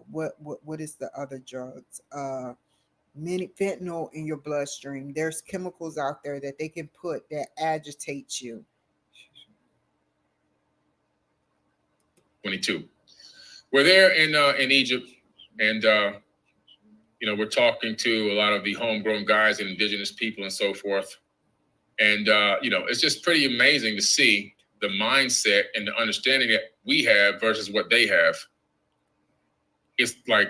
what is the other drugs? Fentanyl in your bloodstream. There's chemicals out there that they can put that agitates you. 22. We're there in Egypt, and we're talking to a lot of the homegrown guys and indigenous people and so forth. And it's just pretty amazing to see the mindset and the understanding that we have versus what they have. It's like,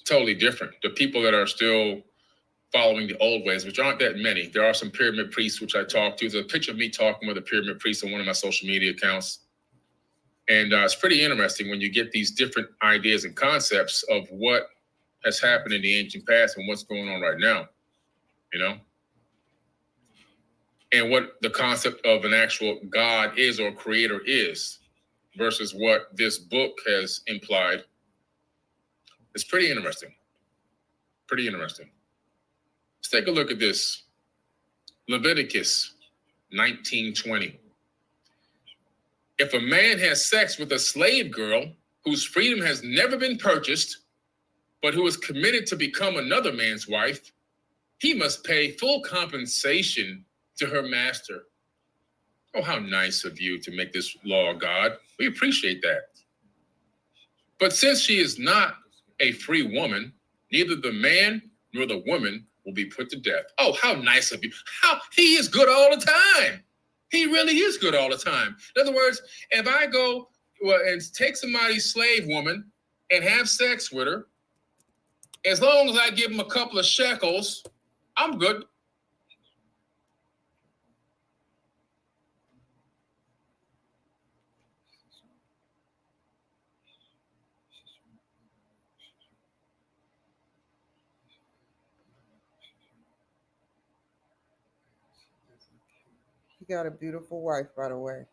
totally different. The people that are still following the old ways, which aren't that many. There are some pyramid priests, which I talked to. There's a picture of me talking with a pyramid priest on one of my social media accounts. And it's pretty interesting when you get these different ideas and concepts of what has happened in the ancient past and what's going on right now, and what the concept of an actual God is or creator is versus what this book has implied. It's pretty interesting. Pretty interesting. Let's take a look at this. Leviticus 19:20. If a man has sex with a slave girl whose freedom has never been purchased, but who is committed to become another man's wife, he must pay full compensation to her master. Oh, how nice of you to make this law, God. We appreciate that. But since she is not a free woman, neither the man nor the woman will be put to death. Oh, how nice of you. He is good all the time. He really is good all the time. In other words, if I go and take somebody's slave woman and have sex with her, as long as I give him a couple of shekels, I'm good. He got a beautiful wife, by the way.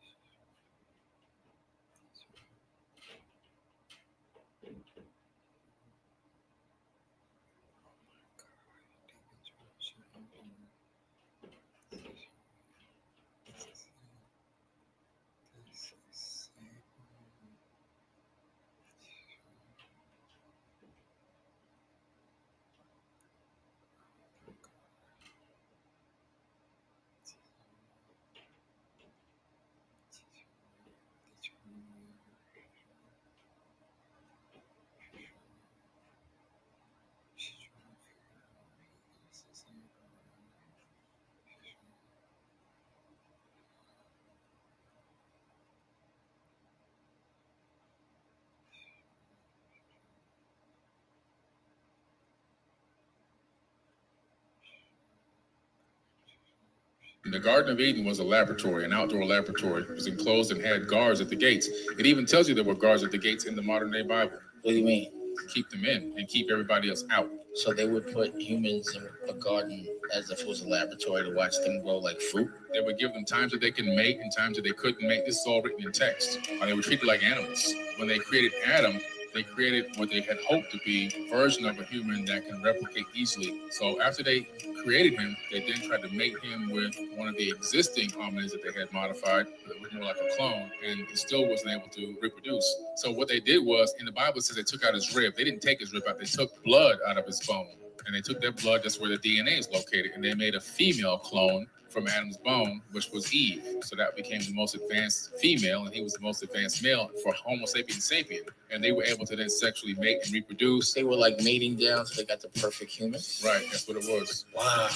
The Garden of Eden was a laboratory, an outdoor laboratory. It was enclosed and had guards at the gates. It even tells you there were guards at the gates in the modern day Bible. What do you mean? Keep them in and keep everybody else out. So they would put humans in a garden as if it was a laboratory to watch them grow like fruit? They would give them times that they can mate and times that they couldn't mate. This is all written in text. They were treated like animals. When they created Adam, they created what they had hoped to be a version of a human that can replicate easily. So after they created him, they then tried to mate him with one of the existing hominids that they had modified. It was more like a clone, and it still wasn't able to reproduce. So what they did was, in the Bible, it says they took out his rib. They didn't take his rib out. They took blood out of his bone, and they took that blood. That's where the DNA is located, and they made a female clone from Adam's bone, which was Eve. So that became the most advanced female, and he was the most advanced male for Homo sapiens sapien. And they were able to then sexually mate and reproduce. They were like mating down so they got the perfect human? Right, that's what it was. Wow.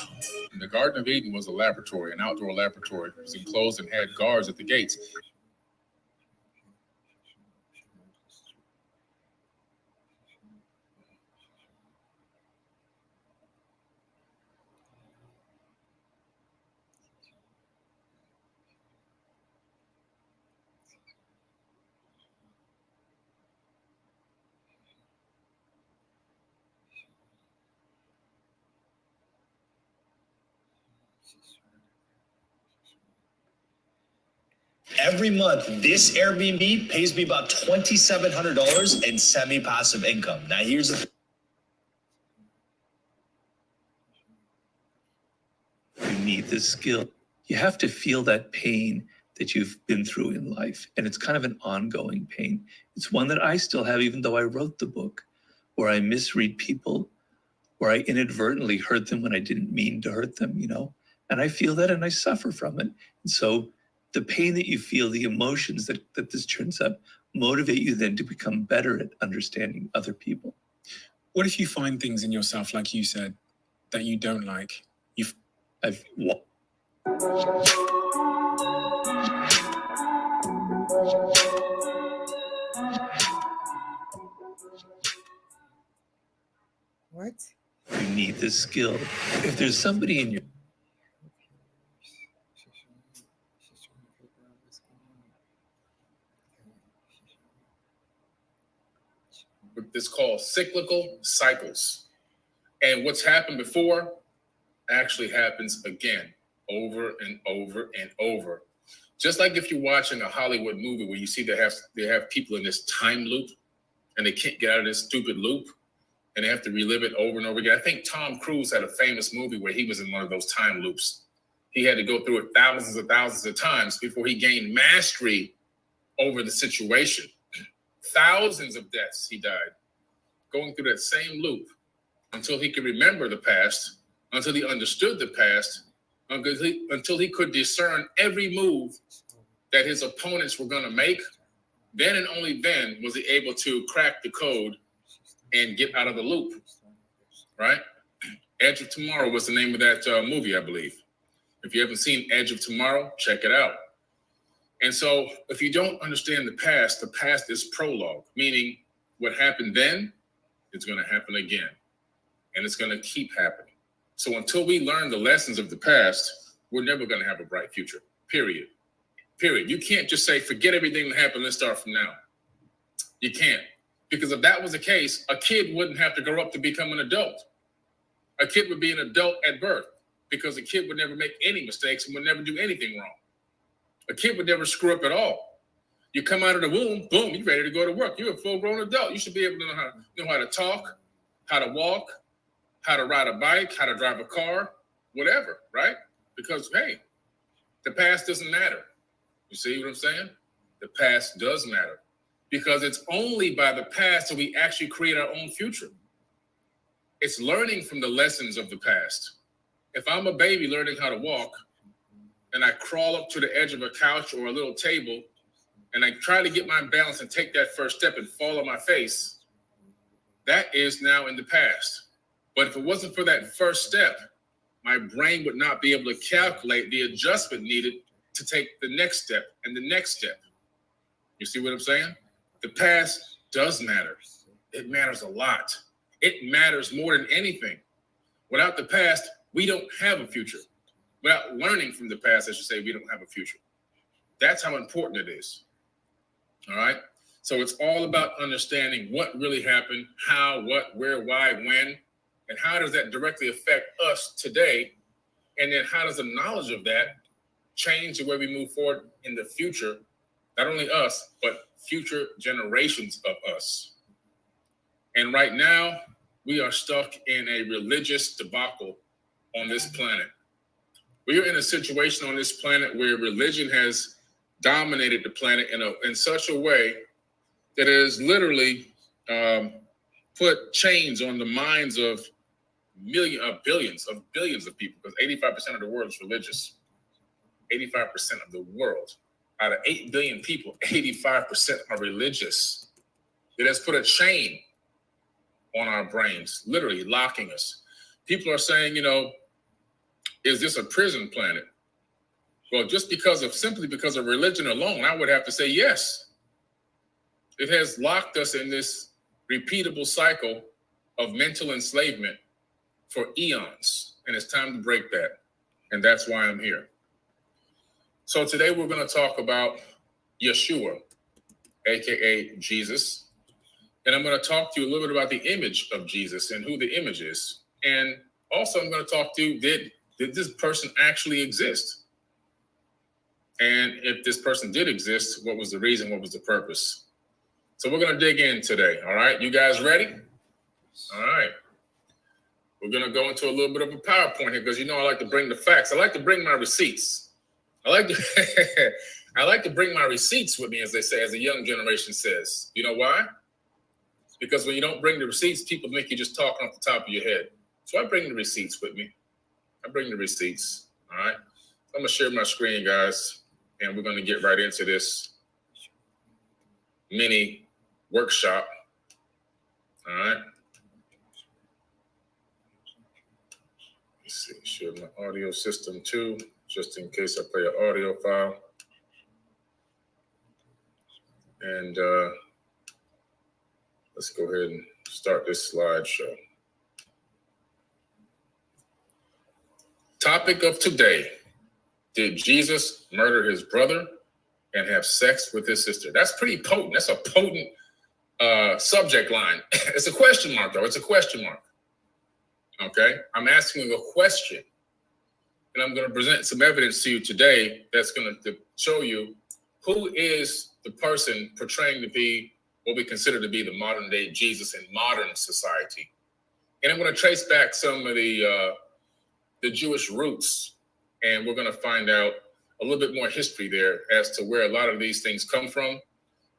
The Garden of Eden was a laboratory, an outdoor laboratory. It was enclosed and had guards at the gates. Every month, this Airbnb pays me about $2,700 in semi-passive income. Now, here's the You need this skill. You have to feel that pain that you've been through in life. And it's kind of an ongoing pain. It's one that I still have, even though I wrote the book, where I misread people, where I inadvertently hurt them when I didn't mean to hurt them, and I feel that and I suffer from it. And so the pain that you feel, the emotions that this turns up, motivate you then to become better at understanding other people. What if you find things in yourself, like you said, that you don't like? What? You need this skill. If there's somebody in your It's called cyclical cycles. And what's happened before actually happens again, over and over and over. Just like if you're watching a Hollywood movie where you see they have people in this time loop and they can't get out of this stupid loop and they have to relive it over and over again. I think Tom Cruise had a famous movie where he was in one of those time loops. He had to go through it thousands of times before he gained mastery over the situation. Thousands of deaths he died, going through that same loop until he could remember the past, until he understood the past, until he could discern every move that his opponents were going to make. Then and only then was he able to crack the code and get out of the loop, right? Edge of Tomorrow was the name of that movie, I believe. If you haven't seen Edge of Tomorrow, check it out. And so if you don't understand the past is prologue, meaning what happened then is going to happen again. And it's going to keep happening. So until we learn the lessons of the past, we're never going to have a bright future, period. Period. You can't just say, forget everything that happened, let's start from now. You can't. Because if that was the case, a kid wouldn't have to grow up to become an adult. A kid would be an adult at birth because a kid would never make any mistakes and would never do anything wrong. A kid would never screw up at all. You come out of the womb, boom, you're ready to go to work. You're a full-grown adult. You should be able to know how to talk, how to walk, how to ride a bike, how to drive a car, whatever, right? Because, hey, the past doesn't matter. You see what I'm saying? The past does matter because it's only by the past that we actually create our own future. It's learning from the lessons of the past. If I'm a baby learning how to walk and I crawl up to the edge of a couch or a little table and I try to get my balance and take that first step and fall on my face, that is now in the past. But if it wasn't for that first step, my brain would not be able to calculate the adjustment needed to take the next step and the next step. You see what I'm saying? The past does matter. It matters a lot. It matters more than anything. Without the past, we don't have a future. without learning from the past, I should say, we don't have a future. That's how important it is. All right. So it's all about understanding what really happened, how, what, where, why, when, and how does that directly affect us today? And then how does the knowledge of that change the way we move forward in the future? Not only us, but future generations of us. And right now, we are stuck in a religious debacle on this planet. We are in a situation on this planet where religion has dominated the planet in such a way that it has literally put chains on the minds of billions of people, because 85% of the world is religious. 85% of the world. Out of 8 billion people, 85% are religious. It has put a chain on our brains, literally locking us. People are saying, is this a prison planet? Well, simply because of religion alone, I would have to say yes. It has locked us in this repeatable cycle of mental enslavement for eons, and it's time to break that. And that's why I'm here. So today we're going to talk about Yeshua, aka Jesus. And I'm going to talk to you a little bit about the image of Jesus and who the image is. And also I'm going to talk to you, did this person actually exist? And if this person did exist, what was the reason? What was the purpose? So we're going to dig in today. All right. You guys ready? All right. We're going to go into a little bit of a PowerPoint here because I like to bring the facts. I like to bring my receipts. I like to bring my receipts with me, as they say, as the young generation says. You know why? Because when you don't bring the receipts, people think you're just talking off the top of your head. So I bring the receipts with me. I bring the receipts. All right. I'm going to share my screen, guys, and we're going to get right into this mini workshop. All right. Let's see. Share my audio system too, just in case I play an audio file. And let's go ahead and start this slideshow. Topic of today: did Jesus murder his brother and have sex with his sister? That's pretty potent. That's a potent subject line. It's a question mark, though. It's a question mark. Okay? I'm asking a question, and I'm going to present some evidence to you today that's going to show you who is the person portraying to be what we consider to be the modern day Jesus in modern society. And I'm going to trace back some of the Jewish roots, and we're going to find out a little bit more history there as to where a lot of these things come from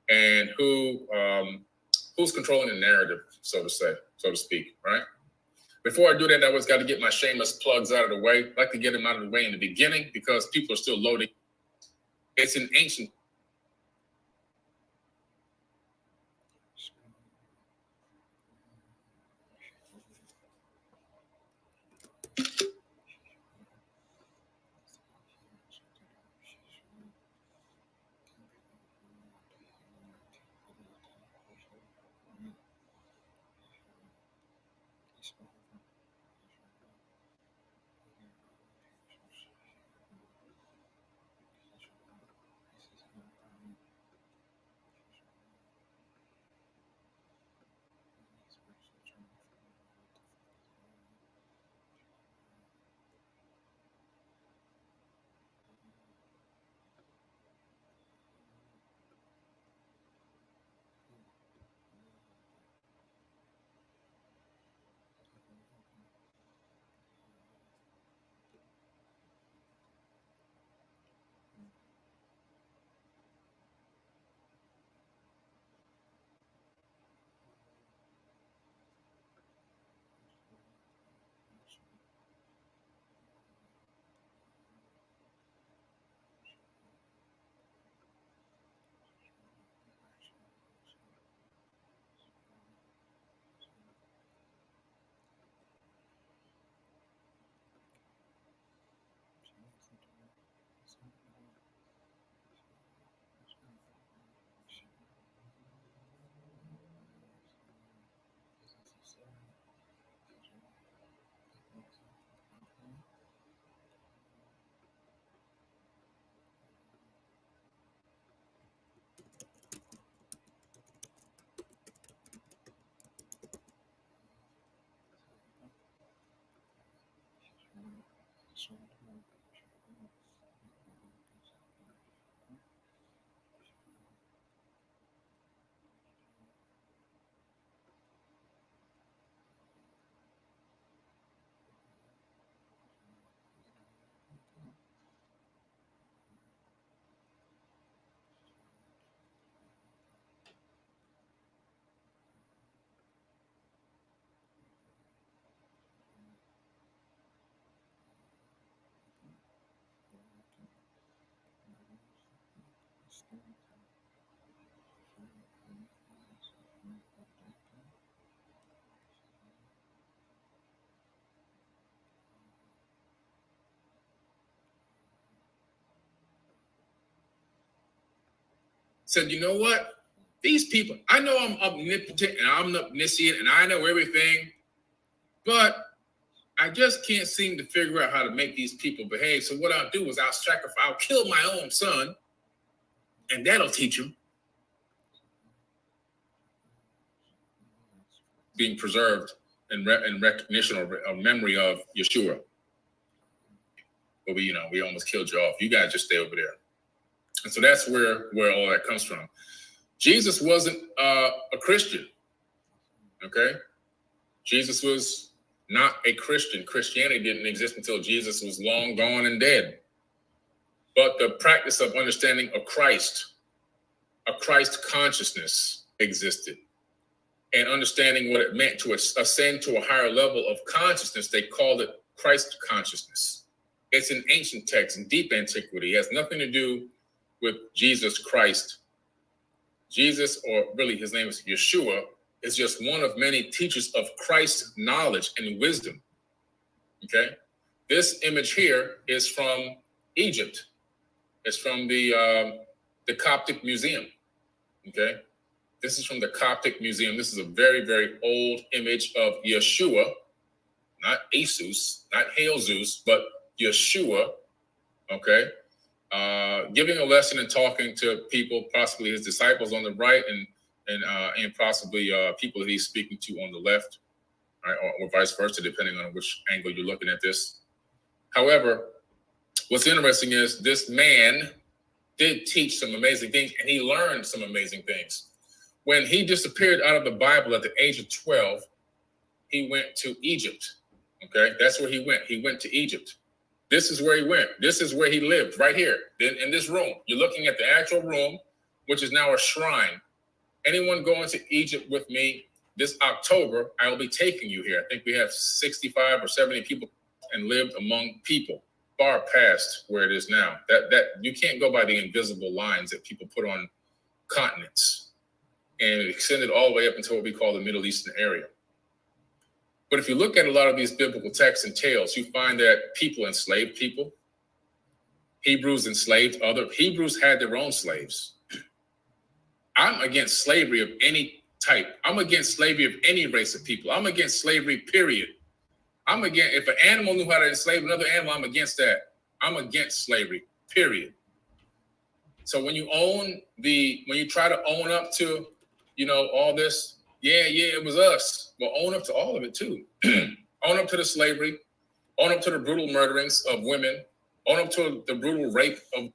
and who's controlling the narrative, so to speak, right? Before I do that, I always got to get my shameless plugs out of the way. I like to get them out of the way in the beginning because people are still loading. It's an ancient. Said, you know what? These people, I know I'm omnipotent and I'm omniscient and I know everything, but I just can't seem to figure out how to make these people behave. So what I'll do is I'll kill my own son, and that'll teach him. Being preserved in recognition or memory of Yeshua. But we almost killed you off. You guys just stay over there. And so that's where all that comes from. Jesus wasn't a Christian, okay? Jesus was not a Christian. Christianity didn't exist until Jesus was long gone and dead. But the practice of understanding a Christ consciousness existed. And understanding what it meant to ascend to a higher level of consciousness, they called it Christ consciousness. It's an ancient text in deep antiquity. It has nothing to do with Jesus Christ. Jesus, or really his name is Yeshua, is just one of many teachers of Christ's knowledge and wisdom. Okay? This image here is from Egypt. It's from the Coptic Museum. Okay? This is from the Coptic Museum. This is a very, very old image of Yeshua, not Jesus, not Hail Zeus, but Yeshua, okay? Giving a lesson and talking to people, possibly his disciples on the right and possibly people that he's speaking to on the left, right? Or vice versa, depending on which angle you're looking at this. However, what's interesting is this man did teach some amazing things, and he learned some amazing things. When he disappeared out of the Bible at the age of 12, he went to Egypt, okay? That's where he went. He went to Egypt. This is where he went. This is where he lived, right here, in this room. You're looking at the actual room, which is now a shrine. Anyone going to Egypt with me this October, I will be taking you here. I think we have 65 or 70 people and lived among people, far past where it is now. That you can't go by the invisible lines that people put on continents. And it extended all the way up until what we call the Middle Eastern area. But if you look at a lot of these biblical texts and tales, you find that people enslaved people. Hebrews enslaved other. Hebrews had their own slaves. I'm against slavery of any type. I'm against slavery of any race of people. I'm against slavery, period. I'm against, if an animal knew how to enslave another animal, I'm against that. I'm against slavery, period. So when you try to own up to, all this, yeah, it was us. Well, own up to all of it too. Own up to the slavery, own up to the brutal murderings of women, own up to the brutal rape of.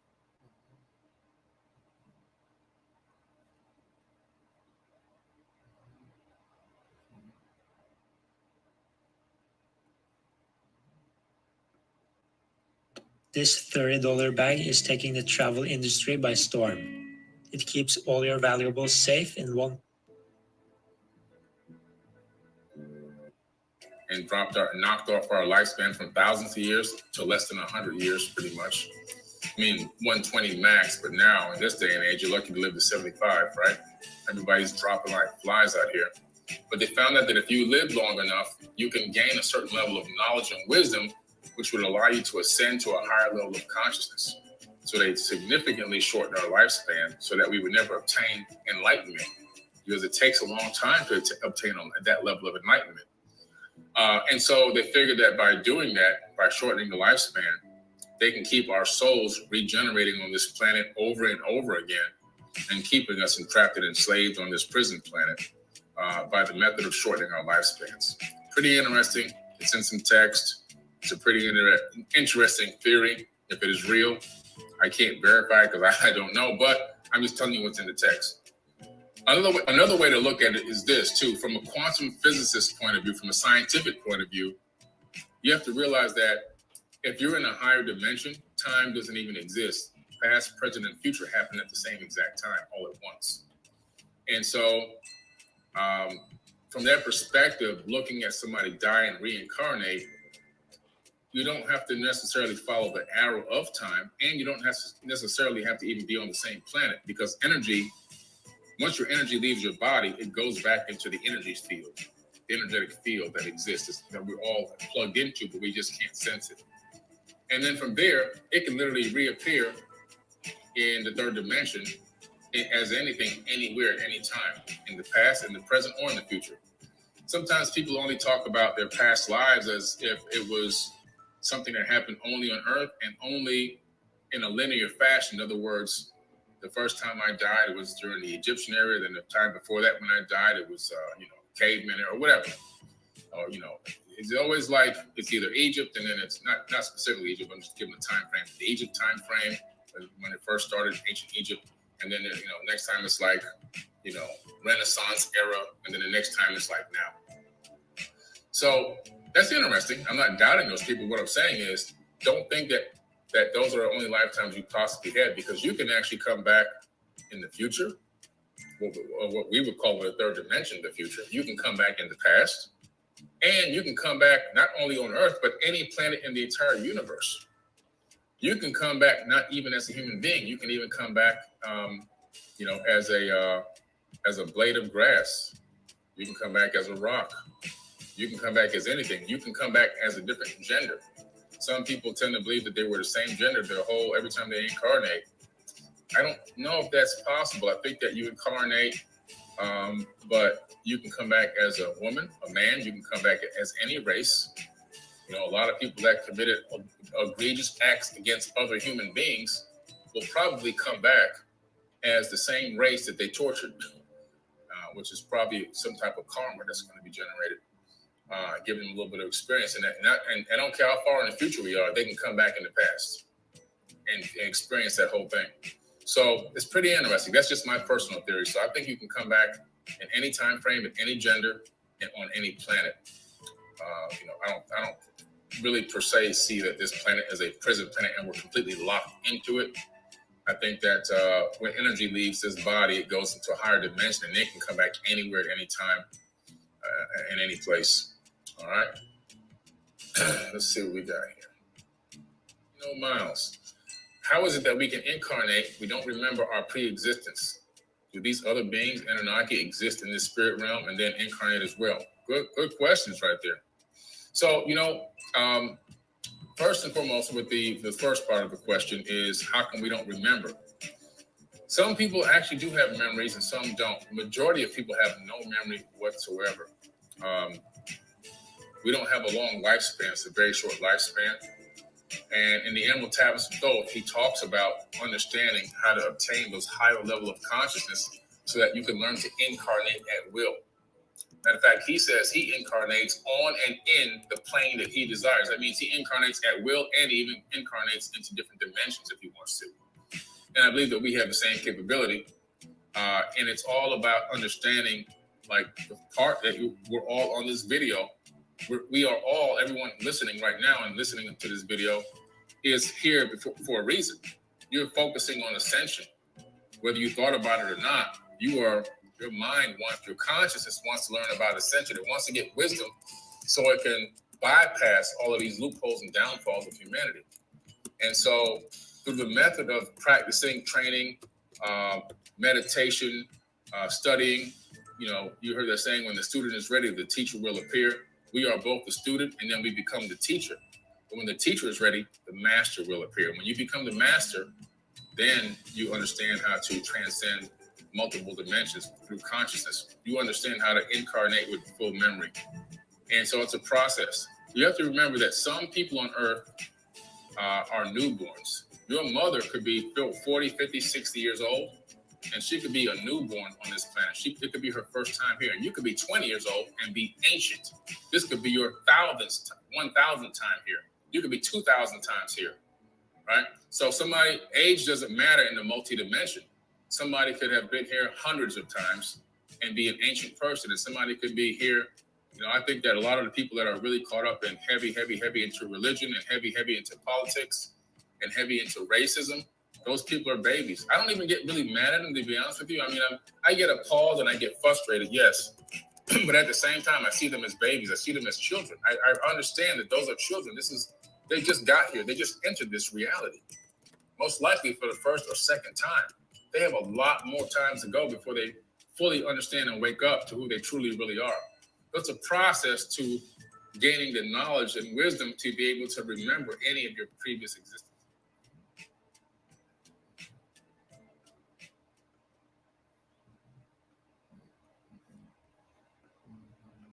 This $30 bag is taking the travel industry by storm. It keeps all your valuables safe in one. And knocked off our lifespan from thousands of years to less than 100 years, pretty much. I mean, 120 max, but now in this day and age, you're lucky to live to 75, right? Everybody's dropping like flies out here. But they found out that if you live long enough, you can gain a certain level of knowledge and wisdom, which would allow you to ascend to a higher level of consciousness. So they significantly shortened our lifespan so that we would never obtain enlightenment, because it takes a long time to obtain that level of enlightenment. And so they figured that by doing that, by shortening the lifespan, they can keep our souls regenerating on this planet over and over again and keeping us entrapped and enslaved on this prison planet by the method of shortening our lifespans. Pretty interesting. It's in some text. It's a pretty interesting theory. If it is real, I can't verify it because I don't know, but I'm just telling you what's in the text. Another way to look at it is this too, from a quantum physicist point of view, from a scientific point of view, you have to realize that if you're in a higher dimension, time doesn't even exist. Past, present, and future happen at the same exact time, all at once. And so, from that perspective, looking at somebody die and reincarnate, you don't have to necessarily follow the arrow of time, and you don't necessarily have to even be on the same planet, because energy, once your energy leaves your body, it goes back into the energy field, the energetic field that exists, that we're all plugged into, but we just can't sense it. And then from there, it can literally reappear in the third dimension as anything, anywhere, at any time, in the past, in the present, or in the future. Sometimes people only talk about their past lives as if it was something that happened only on Earth and only in a linear fashion. In other words, the first time I died, it was during the Egyptian era. Then the time before that, when I died, it was, caveman era or whatever. Or, it's always like it's either Egypt, and then it's not specifically Egypt. I'm just giving a time frame. The Egypt time frame when it first started, ancient Egypt, and then next time it's like Renaissance era, and then the next time it's like now. So that's interesting. I'm not doubting those people. What I'm saying is, don't think that those are the only lifetimes you possibly had, because you can actually come back in the future, what we would call the third dimension, the future. You can come back in the past, and you can come back not only on Earth, but any planet in the entire universe. You can come back not even as a human being. You can even come back, as a blade of grass. You can come back as a rock. You can come back as anything. You can come back as a different gender. Some people tend to believe that they were the same gender every time they incarnate. I don't know if that's possible. I think that you incarnate, but you can come back as a woman, a man. You can come back as any race. A lot of people that committed egregious acts against other human beings will probably come back as the same race that they tortured, which is probably some type of karma that's going to be generated, giving them a little bit of experience. And I don't care how far in the future we are, they can come back in the past and experience that whole thing. So it's pretty interesting. That's just my personal theory. So I think you can come back in any time frame, in any gender, and on any planet. I don't really per se see that this planet is a prison planet and we're completely locked into it. I think that when energy leaves this body, it goes into a higher dimension, and it can come back anywhere, at any time, in any place. All right. Let's see what we got here. Miles, how is it that we can incarnate? We don't remember our pre-existence. Do these other beings, Anunnaki, exist in this spirit realm and then incarnate as well? Good questions right there. So, first and foremost, with the first part of the question is, how come we don't remember? Some people actually do have memories and some don't. The majority of people have no memory whatsoever. We don't have a long lifespan. It's a very short lifespan. And in the Animal Tablets of Thoth, he talks about understanding how to obtain those higher level of consciousness so that you can learn to incarnate at will. Matter of fact, he says he incarnates on and in the plane that he desires. That means he incarnates at will and even incarnates into different dimensions if he wants to. And I believe that we have the same capability. And it's all about understanding, like the part that we're all on this video. We are all, everyone listening right now and listening to this video is here for a reason. You're focusing on ascension. Whether you thought about it or not, your mind wants, your consciousness wants to learn about ascension. It wants to get wisdom so it can bypass all of these loopholes and downfalls of humanity. And so through the method of practicing, training, meditation, studying, you heard that saying, when the student is ready, the teacher will appear. We are both the student and then we become the teacher. But when the teacher is ready, the master will appear. When you become the master, then you understand how to transcend multiple dimensions through consciousness. You understand how to incarnate with full memory. And so it's a process. You have to remember that some people on earth are newborns. Your mother could be 40, 50, 60 years old, and she could be a newborn on this planet. It could be her first time here. And you could be 20 years old and be ancient. This could be your 1,000th time here. You could be 2,000 times here, right? So age doesn't matter in the multi-dimension. Somebody could have been here hundreds of times and be an ancient person, and somebody could be here. I think that a lot of the people that are really caught up in heavy into religion and heavy into politics and heavy into racism, those people are babies. I don't even get really mad at them, to be honest with you. I get appalled and I get frustrated, yes. But at the same time, I see them as babies. I see them as children. I understand that those are children. They just got here. They just entered this reality. Most likely for the first or second time. They have a lot more time to go before they fully understand and wake up to who they truly really are. It's a process to gaining the knowledge and wisdom to be able to remember any of your previous existence.